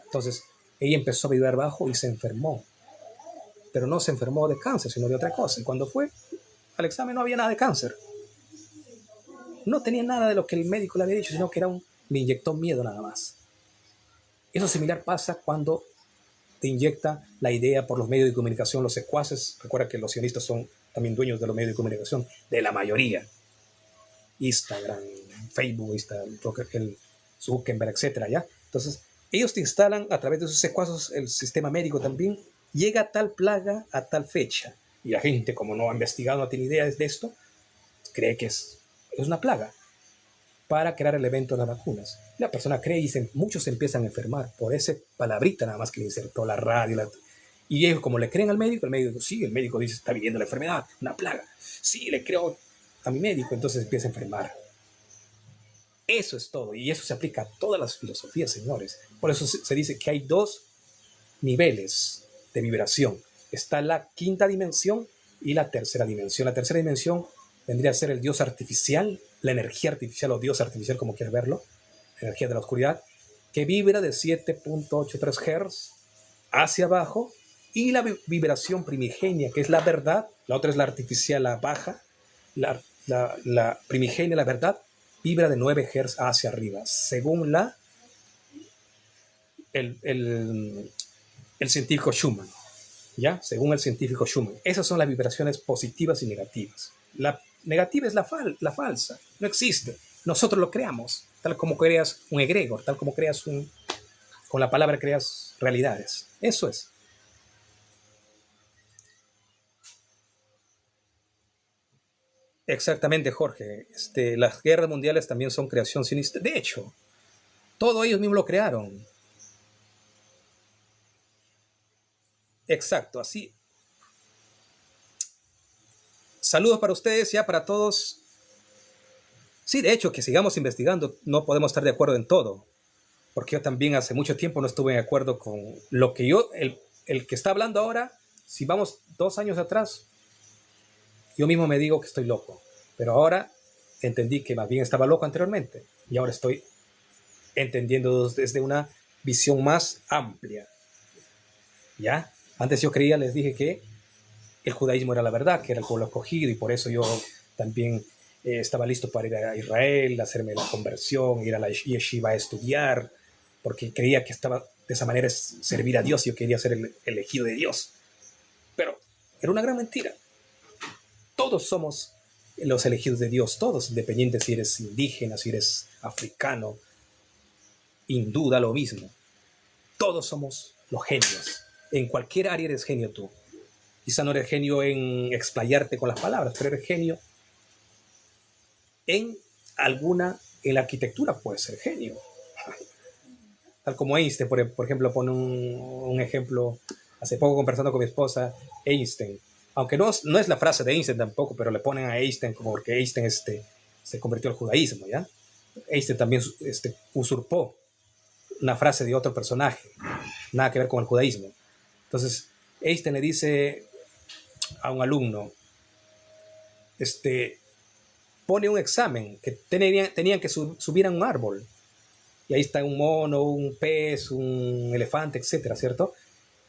Entonces, ella empezó a vibrar bajo y se enfermó. Pero no se enfermó de cáncer, sino de otra cosa. Y cuando fue al examen no había nada de cáncer. No tenía nada de lo que el médico le había dicho, sino que le inyectó miedo nada más. Eso similar pasa cuando te inyecta la idea por los medios de comunicación, los secuaces. Recuerda que los sionistas son también dueños de los medios de comunicación, de la mayoría. Instagram, Facebook, el Zuckerberg, etcétera, ¿ya? Entonces, ellos te instalan a través de esos secuaces, el sistema médico también, llega a tal plaga a tal fecha. Y la gente, como no ha investigado, no tiene idea de esto, cree que es una plaga para crear el evento de las vacunas. La persona cree y muchos se empiezan a enfermar por esa palabrita nada más que le insertó la radio. Y ellos, como le creen al médico, sí, el médico dice, está viviendo la enfermedad, una plaga. Sí, le creo a mi médico, entonces empieza a enfermar. Eso es todo, y eso se aplica a todas las filosofías, señores. Por eso se dice que hay dos niveles de vibración. Está la quinta dimensión y la tercera dimensión. La tercera dimensión vendría a ser el Dios artificial, la energía artificial o Dios artificial, como quieras verlo, la energía de la oscuridad, que vibra de 7.83 Hz hacia abajo, y la vibración primigenia, que es la verdad. La otra es la artificial, la baja. La primigenia, la verdad, vibra de 9 Hz hacia arriba, según el científico Schumann. ¿Ya? Según el científico Schumann. Esas son las vibraciones positivas y negativas. La negativa es la falsa, no existe. Nosotros lo creamos, tal como creas un egregor, tal como creas con la palabra creas realidades. Eso es. Exactamente, Jorge. Las guerras mundiales también son creación sionista. De hecho, todo ellos mismos lo crearon. Exacto, así. Saludos para ustedes, ya para todos. Sí, de hecho, que sigamos investigando. No podemos estar de acuerdo en todo. Porque yo también hace mucho tiempo no estuve de acuerdo con lo que el que está hablando ahora. Si vamos 2 años atrás, yo mismo me digo que estoy loco. Pero ahora entendí que más bien estaba loco anteriormente. Y ahora estoy entendiendo desde una visión más amplia. ¿Ya? Antes yo creía, les dije que el judaísmo era la verdad, que era el pueblo escogido, y por eso yo también estaba listo para ir a Israel, hacerme la conversión, ir a la yeshiva a estudiar, porque creía que estaba de esa manera servir a Dios, y yo quería ser el elegido de Dios. Pero era una gran mentira. Todos somos los elegidos de Dios, todos, independientes si eres indígena, si eres africano, hindú, da lo mismo. Todos somos los genios. En cualquier área eres genio tú. Quizá no eres genio en explayarte con las palabras, pero eres genio en la arquitectura puedes ser genio. Tal como Einstein, por ejemplo, pone un ejemplo, hace poco conversando con mi esposa, Einstein. Aunque no es la frase de Einstein tampoco, pero le ponen a Einstein como porque Einstein se convirtió al judaísmo, ¿ya? Einstein también usurpó una frase de otro personaje, nada que ver con el judaísmo. Entonces, Einstein le dice a un alumno, pone un examen, que tenían que subir a un árbol, y ahí está un mono, un pez, un elefante, etcétera, ¿cierto?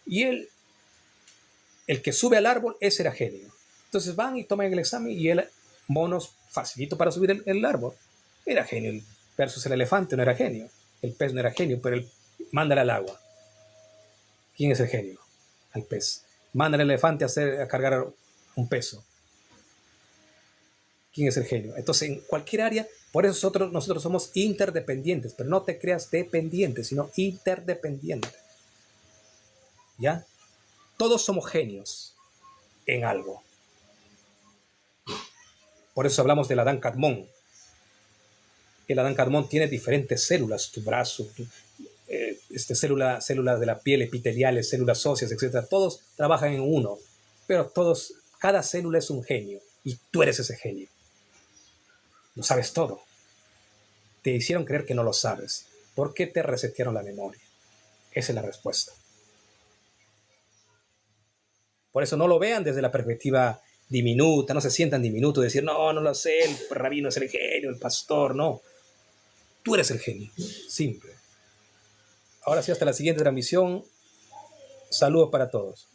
Y el que sube al árbol, ese era genio. Entonces van y toman el examen, y el mono facilito para subir el árbol, era genio, versus el elefante no era genio, el pez no era genio, pero mándale al agua. ¿Quién es el genio? Al pez. Mándale al elefante a cargar un peso. ¿Quién es el genio? Entonces, en cualquier área, por eso nosotros somos interdependientes, pero no te creas dependiente, sino interdependiente. ¿Ya? Todos somos genios en algo. Por eso hablamos del Adán Kadmón. El Adán Kadmón tiene diferentes células, tu brazo, células de la piel, epiteliales, células óseas, etc. Todos trabajan en uno, pero cada célula es un genio. Y tú eres ese genio. Lo sabes todo. Te hicieron creer que no lo sabes. ¿Por qué te resetearon la memoria? Esa es la respuesta. Por eso no lo vean desde la perspectiva diminuta, no se sientan diminutos, decir, no, no lo sé, el rabino es el genio, el pastor, no. Tú eres el genio, simple. Ahora sí, hasta la siguiente transmisión. Saludos para todos.